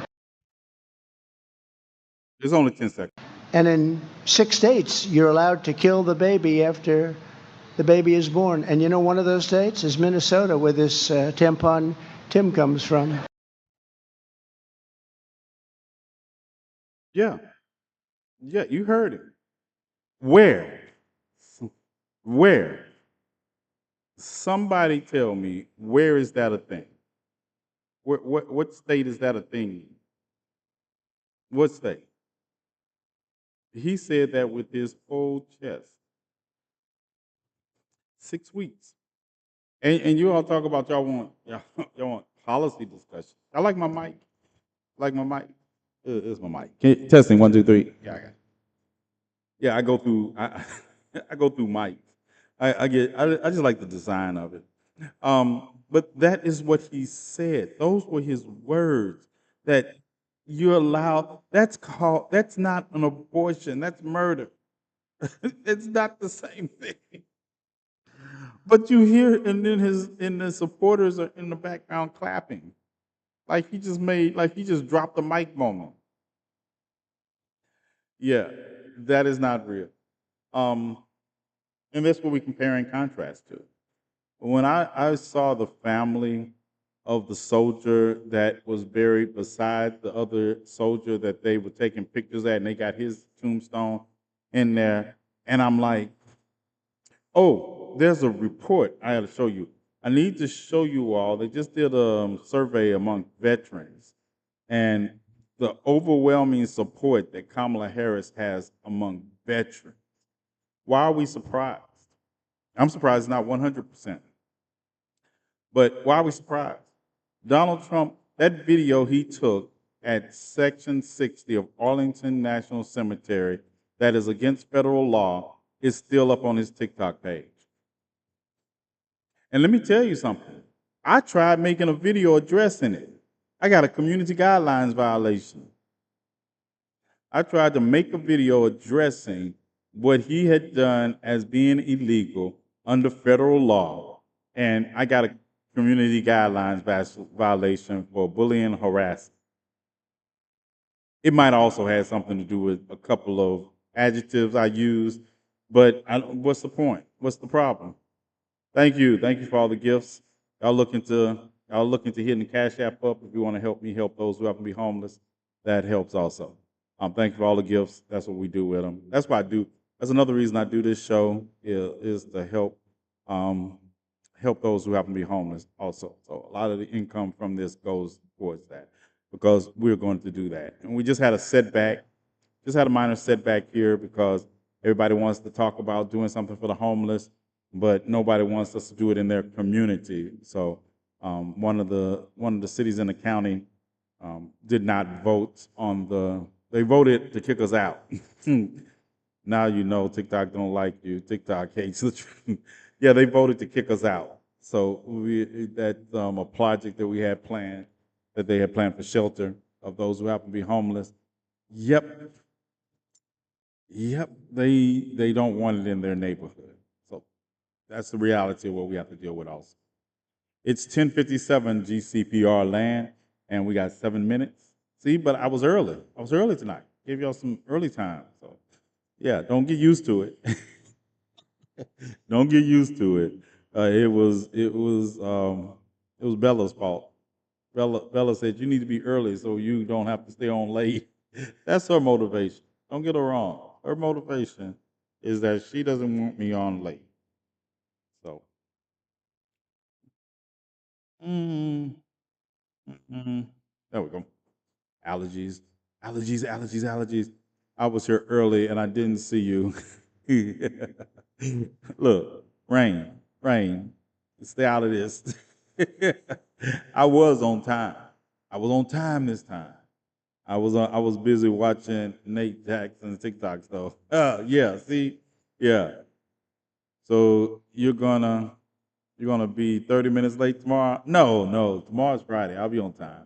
Speaker 3: It's only 10 seconds.
Speaker 7: And in 6 states, you're allowed to kill the baby after the baby is born. And you know one of those states is Minnesota, where this tampon Tim comes from.
Speaker 3: Yeah. Yeah, you heard it. Where? Where? Somebody tell me, where is that a thing? What state is that a thing in? What state? He said that with his whole chest. 6 weeks. And you all talk about y'all want policy discussion. I like my mic. Like my mic. It's my mic. Testing 1, 2, 3. Yeah, I got it. Yeah, I go through I go through mics. I just like the design of it. But that is what he said. Those were his words. That you allow. That's not an abortion. That's murder. It's not the same thing. But you hear, and then the supporters are in the background clapping, like he just dropped the mic moment. Yeah, that is not real. Um, and that's what we compare and contrast to. When I saw the family of the soldier that was buried beside the other soldier that they were taking pictures at, and they got his tombstone in there, and I'm like, oh, there's a report I got to show you. I need to show you all. They just did a survey among veterans, and the overwhelming support that Kamala Harris has among veterans. Why are we surprised? I'm surprised it's not 100%. But why are we surprised? Donald Trump, that video he took at Section 60 of Arlington National Cemetery that is against federal law is still up on his TikTok page. And let me tell you something. I tried making a video addressing it. I got a community guidelines violation. I tried to make a video addressing what he had done as being illegal under federal law, and I got a community guidelines violation for bullying and harassment. It might also have something to do with a couple of adjectives I used, but what's the point? What's the problem? Thank you for all the gifts. Y'all looking to hitting the Cash App up if you want to help me help those who happen to be homeless. That helps also. Thank you for all the gifts. That's what we do with them. That's what I do. That's another reason I do this show is to help those who happen to be homeless also. So a lot of the income from this goes towards that because we're going to do that. And we just had a minor setback here because everybody wants to talk about doing something for the homeless, but nobody wants us to do it in their community. So one of the cities in the county did not vote on they voted to kick us out. Now you know TikTok don't like you. TikTok hates the truth. Yeah, they voted to kick us out. So a project that we had planned, that they had planned for shelter of those who happen to be homeless. Yep, they don't want it in their neighborhood. So that's the reality of what we have to deal with also. It's 10:57 GCPR land, and we got 7 minutes. See, but I was early. I was early tonight. Gave y'all some early time. So yeah, don't get used to it. Don't get used to it. It was Bella's fault. Bella said you need to be early so you don't have to stay on late. That's her motivation. Don't get her wrong. Her motivation is that she doesn't want me on late. So, mm, there we go. Allergies, allergies. I was here early and I didn't see you. Look, rain, stay out of this. I was on time. I was on time this time. I was busy watching Nate Jackson's TikToks though. Yeah, see, yeah. So You're gonna be 30 minutes late tomorrow? No, no. Tomorrow's Friday. I'll be on time.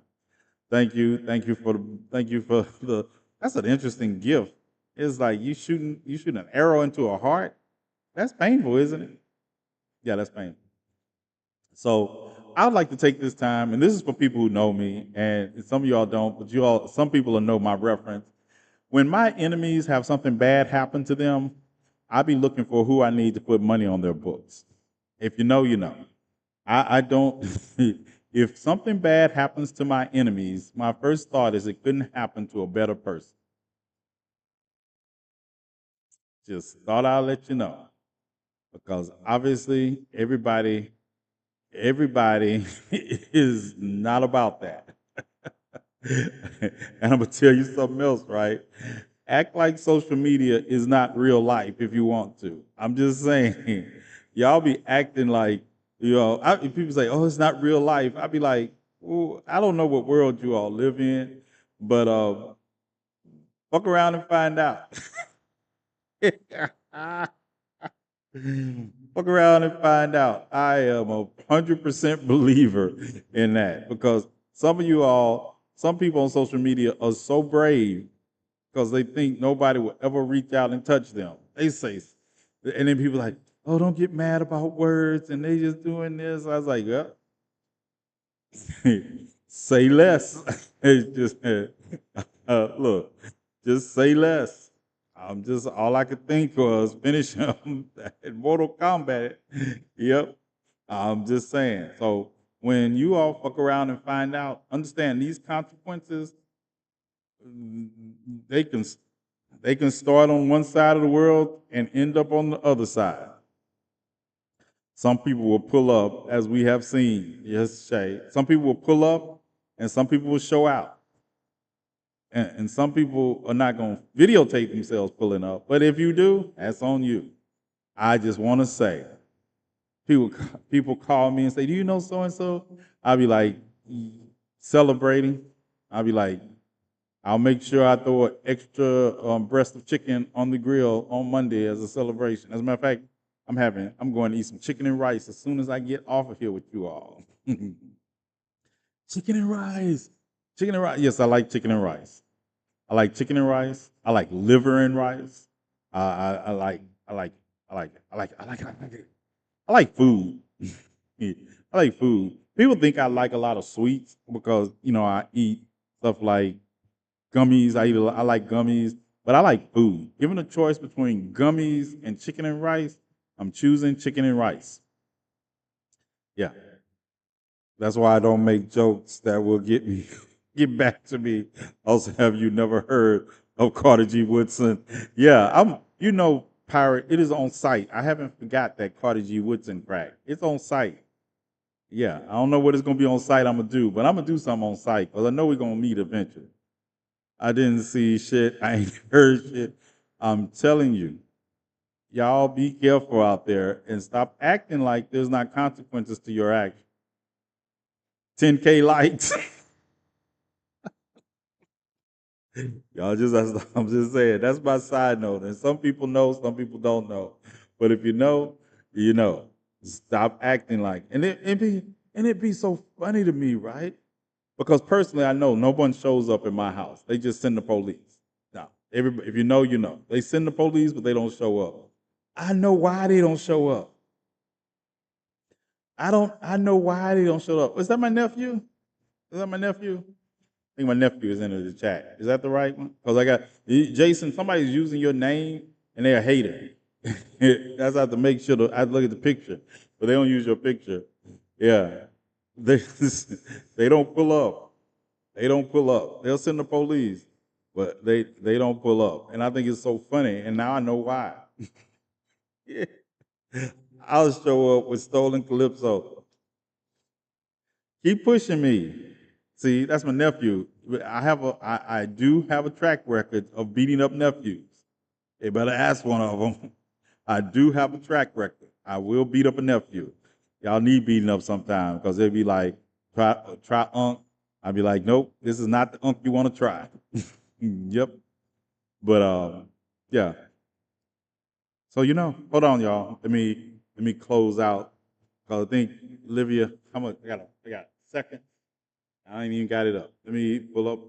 Speaker 3: Thank you. Thank you for the that's an interesting gift. It's like you shooting an arrow into a heart. That's painful, isn't it? Yeah, that's painful. So I would like to take this time, and this is for people who know me, and some of y'all don't, but some people will know my reference. When my enemies have something bad happen to them, I be looking for who I need to put money on their books. If you know, you know. I don't. If something bad happens to my enemies, my first thought is it couldn't happen to a better person. Just thought I'd let you know, because obviously everybody is not about that. And I'm gonna tell you something else, right? Act like social media is not real life if you want to. I'm just saying, y'all be acting like, if people say, "Oh, it's not real life," I'd be like, "Well, I don't know what world you all live in, but fuck around and find out." Fuck around and find out. I am 100% believer in that, because some people on social media are so brave because they think nobody will ever reach out and touch them. They say, and then people like, "Oh, don't get mad about words," and they just doing this. I was like, "Yeah, say less." It's just look, just say less. I'm just all I could think was finish him in Mortal Kombat. Yep, I'm just saying. So when you all fuck around and find out, understand these consequences. They can they can start on one side of the world and end up on the other side. Some people will pull up, as we have seen. Yes, Shay. Some people will pull up, and some people will show out. And some people are not going to videotape themselves pulling up. But if you do, that's on you. I just want to say, people people call me and say, "Do you know so and so?" I'll be like, celebrating. I'll be like, I'll make sure I throw an extra breast of chicken on the grill on Monday as a celebration. As a matter of fact, I'm going to eat some chicken and rice as soon as I get off of here with you all. Chicken and rice. Chicken and rice. Yes, I like chicken and rice. I like chicken and rice. I like liver and rice. I like I like I like I like food. I like food. People think I like a lot of sweets because I eat stuff like gummies. I like gummies, but I like food. Given a choice between gummies and chicken and rice, I'm choosing chicken and rice. Yeah, that's why I don't make jokes that will get back to me. Also, have you never heard of Carter G. Woodson? Yeah, Pirate. It is on site. I haven't forgot that Carter G. Woodson crack. It's on site. Yeah, I don't know what it's gonna be on site. I'm gonna do, but I'm gonna do something on site because I know we're gonna meet eventually. I didn't see shit. I ain't heard shit. I'm telling you, y'all be careful out there and stop acting like there's not consequences to your action. 10K likes. Y'all just, I'm just saying, that's my side note. And some people know, some people don't know. But if you know, you know. Stop acting like, it be so funny to me, right? Because personally, I know no one shows up in my house. They just send the police. Now, if you know, you know. They send the police, but they don't show up. I know why they don't show up. I know why they don't show up. Is that my nephew? Is that my nephew? I think my nephew is in the chat. Is that the right one? Because I got Jason. Somebody's using your name and they're a hater. That's I have to make sure. I look at the picture, but they don't use your picture. Yeah, they they don't pull up. They don't pull up. They'll send the police, but they don't pull up. And I think it's so funny. And now I know why. Yeah. I'll show up with stolen calypso. Keep pushing me. See, that's my nephew. I do have a track record of beating up nephews. They better ask one of them. I do have a track record. I will beat up a nephew. Y'all need beating up sometime because they'll be like, try unk. I'll be like, nope, this is not the unk you want to try. Yep. But yeah. So hold on, y'all. Let me close out Cause I think Olivia, how much? I got seconds. I ain't even got it up. Let me pull up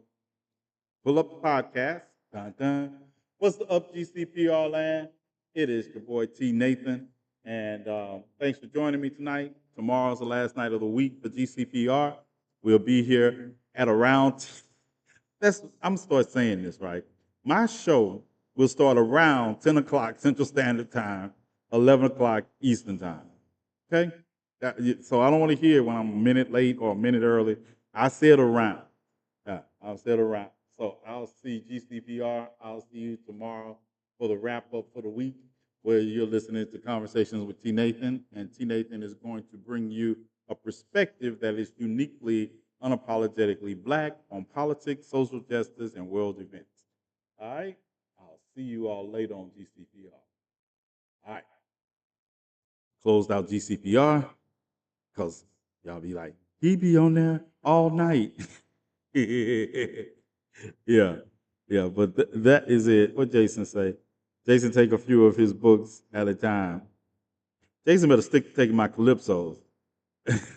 Speaker 3: the podcast. Dun, dun. What's the up, GCPR land? It is your boy TNathan, and thanks for joining me tonight. Tomorrow's the last night of the week for GCPR. We'll be here at around. I'm gonna start saying this right. My show will start around 10 o'clock Central Standard Time, 11 o'clock Eastern Time. Okay? So I don't want to hear when I'm a minute late or a minute early. I said around. Yeah, I'll sit around. So I'll see GCPR. I'll see you tomorrow for the wrap up for the week, where you're listening to Conversations with TNathan. And TNathan is going to bring you a perspective that is uniquely, unapologetically black on politics, social justice, and world events. All right? I'll see you all later on GCPR. All right. Closed out GCPR because y'all be like, he be on there all night. Yeah, yeah, but that is it. What Jason say? Jason take a few of his books at a time. Jason better stick to taking my calypsos.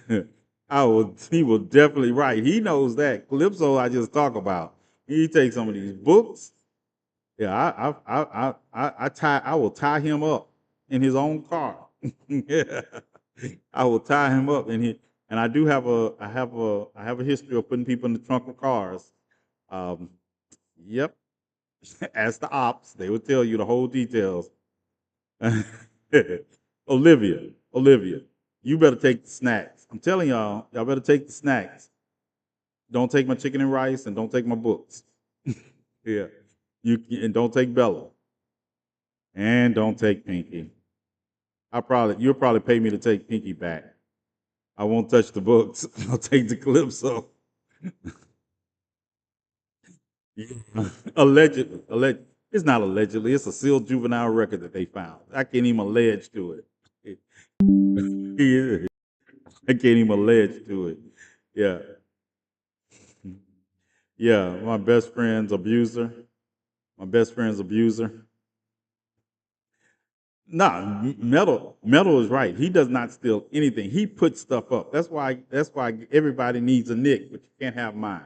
Speaker 3: He will definitely write. He knows that calypso I just talk about. He takes some of these books. Yeah, I will tie him up in his own car. Yeah, I will tie him up and I do have I have a history of putting people in the trunk of cars. Um, yep, ask the ops. They will tell you the whole details. Olivia, you better take the snacks. I'm telling y'all better take the snacks. Don't take my chicken and rice, and don't take my books. Yeah, and don't take Bella, and don't take Pinky. You'll probably pay me to take Pinky back. I won't touch the books. I'll take the calypso. Allegedly. It's not allegedly. It's a sealed juvenile record that they found. I can't even allege to it. Yeah. I can't even allege to it. Yeah. Yeah. My best friend's abuser. My best friend's abuser. Nah, metal is right. He does not steal anything. He puts stuff up. That's why everybody needs a Nick, but you can't have mine.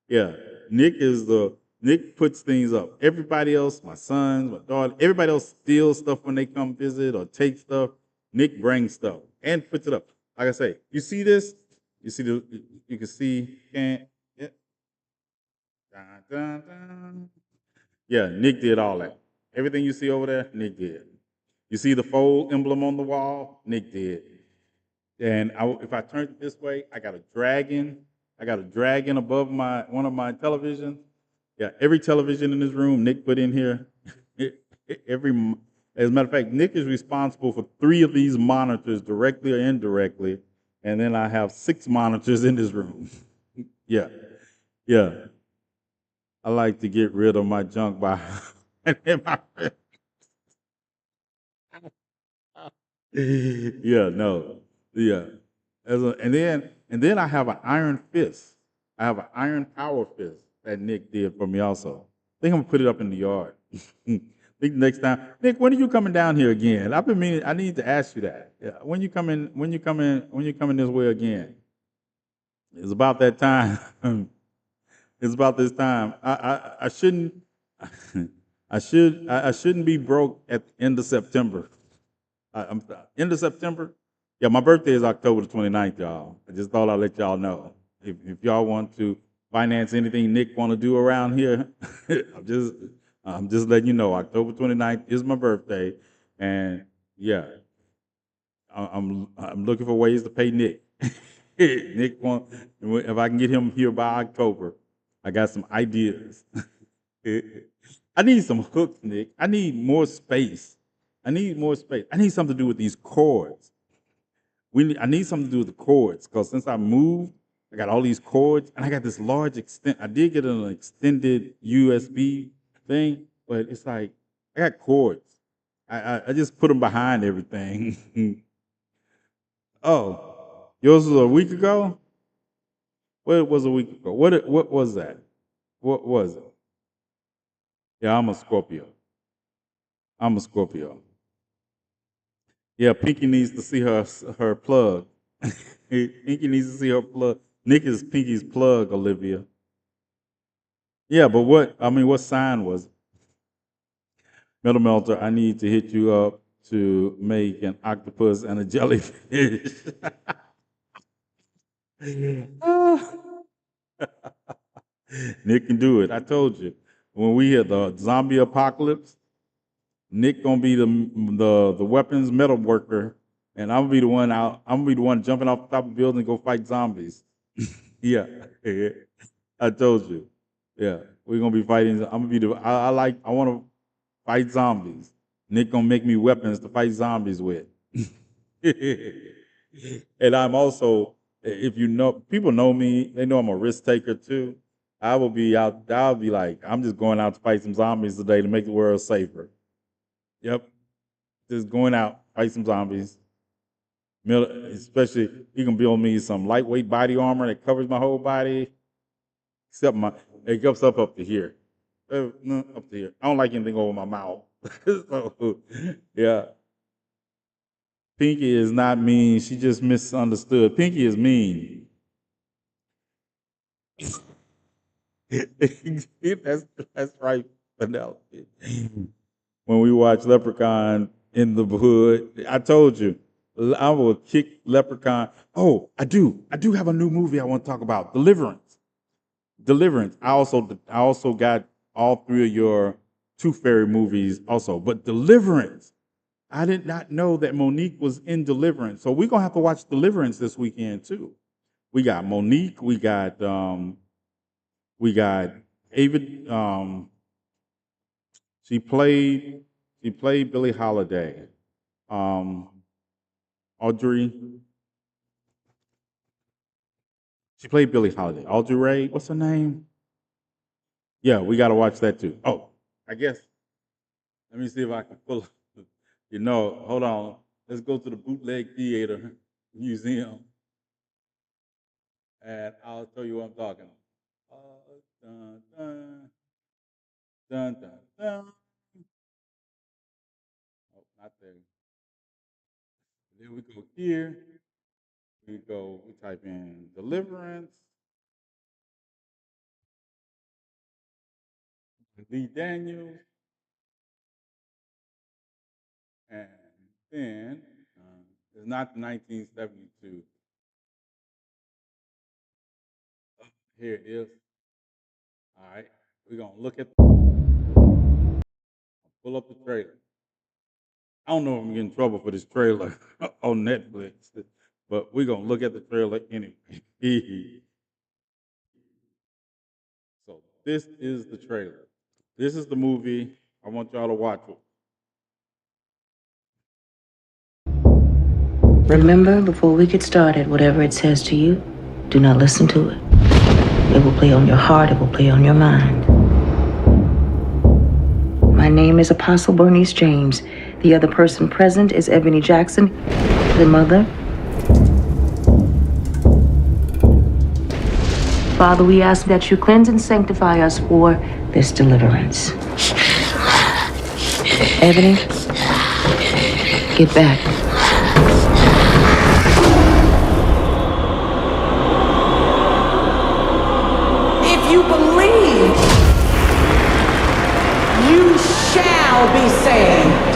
Speaker 3: Yeah. Nick puts things up. Everybody else, my sons, my daughter, everybody else steals stuff when they come visit or take stuff. Nick brings stuff and puts it up. Like I say, you see this? You can see, can't, yeah. Dun, dun, dun. Yeah, Nick did all that. Everything you see over there, Nick did. You see the fold emblem on the wall? Nick did. And if I turn it this way, I got a dragon. I got a dragon above one of my televisions. Yeah, every television in this room, Nick put in here. As a matter of fact, Nick is responsible for 3 of these monitors, directly or indirectly. And then I have 6 monitors in this room. Yeah, yeah. I like to get rid of my junk by yeah, no, yeah. And then I have an iron fist. I have an iron power fist that Nick did for me also. I think I'm gonna put it up in the yard. Think next time, Nick, when are you coming down here again? I've been meaning. I need to ask you that. Yeah, when you coming? When you coming? When you coming this way again? It's about that time. It's about this time. I shouldn't. I shouldn't be broke at the end of September. I'm end of September. Yeah, my birthday is October the 29th, y'all. I just thought I'd let y'all know. If y'all want to finance anything Nick want to do around here, I'm just letting you know. October 29th is my birthday, and yeah, I'm looking for ways to pay Nick. Nick want if I can get him here by October. I got some ideas. I need some hooks, Nick. I need more space. I need more space. I need something to do with these cords. I need something to do with the cords because since I moved, I got all these cords and I got this large extent. I did get an extended USB thing, but it's like I got cords. I just put them behind everything. Oh, yours was a week ago? What was a week ago? What was that? What was it? Yeah, I'm a Scorpio. I'm a Scorpio. Yeah, Pinky needs to see her plug. Pinky needs to see her plug. Nick is Pinky's plug, Olivia. Yeah, but what sign was it? Metal Melter, I need to hit you up to make an octopus and a jellyfish. Nick can do it. I told you. When we hit the zombie apocalypse, Nick gonna be the weapons metal worker, and I'm gonna be the one out. I'm gonna be the one jumping off the top of the building and go fight zombies. Yeah, I told you. Yeah, we're gonna be fighting. I'm gonna be the. I want to fight zombies. Nick gonna make me weapons to fight zombies with. And I'm also, if you know, people know me. They know I'm a risk taker too. I will be out. I'll be like, I'm just going out to fight some zombies today to make the world safer. Yep, just going out fight some zombies. Especially, you can build me some lightweight body armor that covers my whole body, except it goes up to here. No, up to here. I don't like anything over my mouth. So, yeah. Pinky is not mean. She just misunderstood. Pinky is mean. that's right, Penelope. When we watch Leprechaun in the Hood, I told you I will kick Leprechaun. Oh, I do. I do have a new movie I want to talk about. Deliverance. Deliverance. I also got all three of your Tooth Fairy movies also, but Deliverance. I did not know that Monique was in Deliverance, so we're gonna have to watch Deliverance this weekend too. We got Monique. We got David. She played she played Billie Holiday. Um, Audrey. She played Billie Holiday. Audrey Ray. What's her name? Yeah, we got to watch that too. Oh, I guess. Let me see if I can pull. Hold on. Let's go to the Bootleg Theater Museum, and I'll tell you what I'm talking about. Dun, dun, dun, dun, dun. Oh, not there. Then we go here. We type in Deliverance, Lee Daniels, and then it's not 1972. Here it is. All right. We're going to pull up the trailer. I don't know if I'm getting in trouble for this trailer on Netflix, but we're going to look at the trailer anyway. So this is the trailer. This is the movie I want y'all to watch.
Speaker 8: Remember, before we get started, whatever it says to you, do not listen to it. It will play on your heart, it will play on your mind. My name is Apostle Bernice James. The other person present is Ebony Jackson, the mother. Father, we ask that you cleanse and sanctify us for this deliverance. Ebony, get back.
Speaker 9: If you believe, you shall be saved.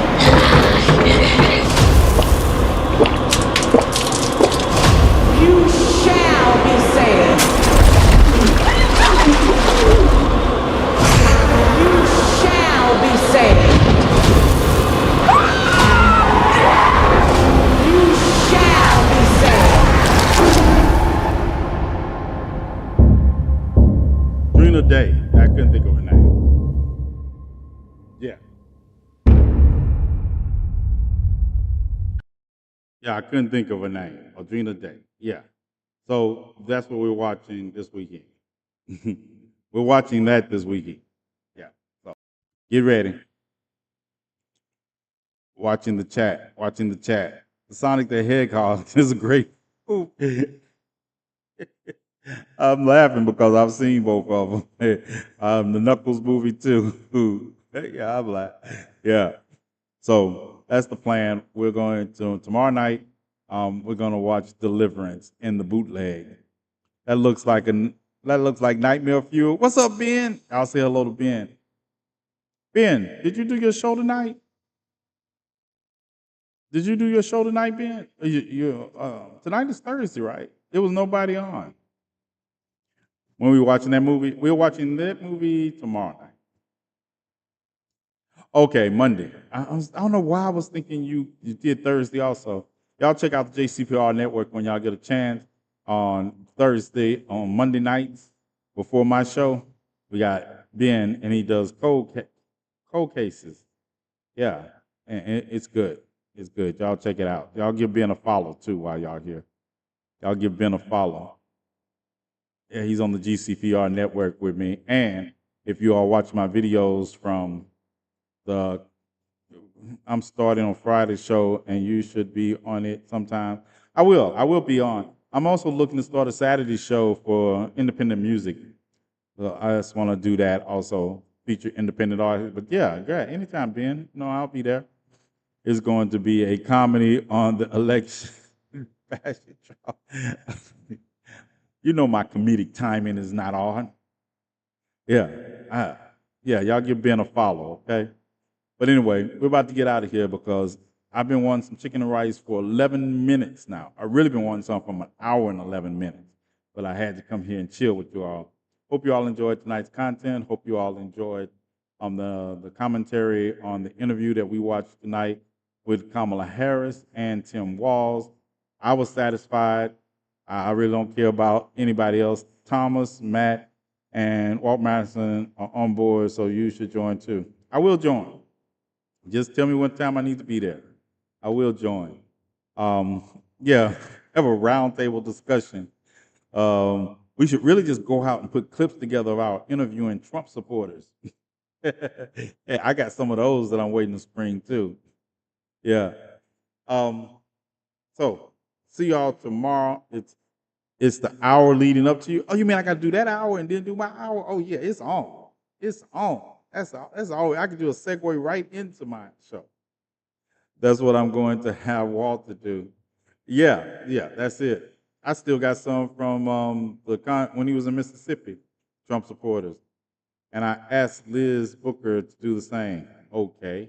Speaker 9: You shall be saved. You shall be saved. You shall be saved.
Speaker 3: Drina Day. I couldn't think of her name. Yeah. Yeah, I couldn't think of her name. Audrina Day. Yeah. So that's what we're watching this weekend. We're watching that this weekend. Yeah. So get ready. Watching the chat. Watching the chat. The Sonic the Hedgehog is a great movie. I'm laughing because I've seen both of them. The Knuckles movie too. Yeah, I'm laughing. Yeah. So that's the plan. We're going to tomorrow night. We're going to watch Deliverance in the bootleg. That looks like Nightmare Fuel. What's up, Ben? I'll say hello to Ben. Ben, did you do your show tonight? Did you do your show tonight, Ben? Tonight is Thursday, right? There was nobody on. When we were watching that movie, we were watching that movie tomorrow night. Okay, Monday. I don't know why I was thinking you did Thursday also. Y'all check out the JCPR network when y'all get a chance on Thursday, on Monday nights before my show. We got Ben, and he does cold cases. Yeah, and it's good. It's good. Y'all check it out. Y'all give Ben a follow too while y'all here. Y'all give Ben a follow. Yeah, he's on the GCPR network with me. And if you all watch my videos from I'm starting on Friday's show, and you should be on it sometime. I will be on. I'm also looking to start a Saturday show for independent music. So I just want to do that also, feature independent artists. But yeah, anytime, Ben, I'll be there. It's going to be a comedy on the election fashion trial. My comedic timing is not on. Yeah, y'all give Ben a follow, okay? But anyway, we're about to get out of here because I've been wanting some chicken and rice for 11 minutes now. I've really been wanting something from an hour and 11 minutes. But I had to come here and chill with you all. Hope you all enjoyed tonight's content. Hope you all enjoyed the commentary on the interview that we watched tonight with Kamala Harris and Tim Walz. I was satisfied. I really don't care about anybody else. Thomas, Matt, and Walt Madison are on board, so you should join too. I will join. Just tell me what time I need to be there. I will join. Have a roundtable discussion. We should really just go out and put clips together of our interviewing Trump supporters. Yeah, I got some of those that I'm waiting to spring too. Yeah. So see y'all tomorrow. It's the hour leading up to you. Oh, you mean I got to do that hour and then do my hour? Oh yeah, it's on. It's on. That's all. I can do a segue right into my show. That's what I'm going to have Walter do. Yeah, that's it. I still got some from when he was in Mississippi, Trump supporters. And I asked Liz Booker to do the same. Okay.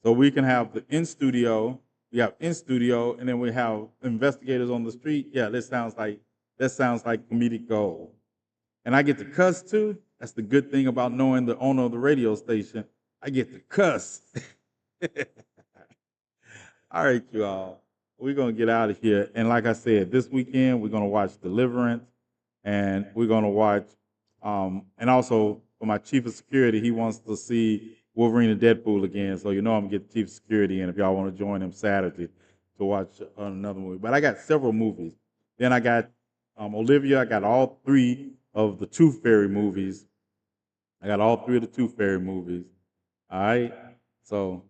Speaker 3: So we can have the in studio, and then we have investigators on the street. Yeah, that sounds like comedic gold. And I get to cuss too. That's the good thing about knowing the owner of the radio station. I get to cuss. All right, you all. We're going to get out of here. And like I said, this weekend, we're going to watch Deliverance. And we're going to watch, and also for my chief of security, he wants to see Wolverine and Deadpool again. So I'm going to get the chief of security in if y'all want to join him Saturday to watch another movie. But I got several movies. Then I got Olivia. I got all three of the Tooth Fairy movies. All right. So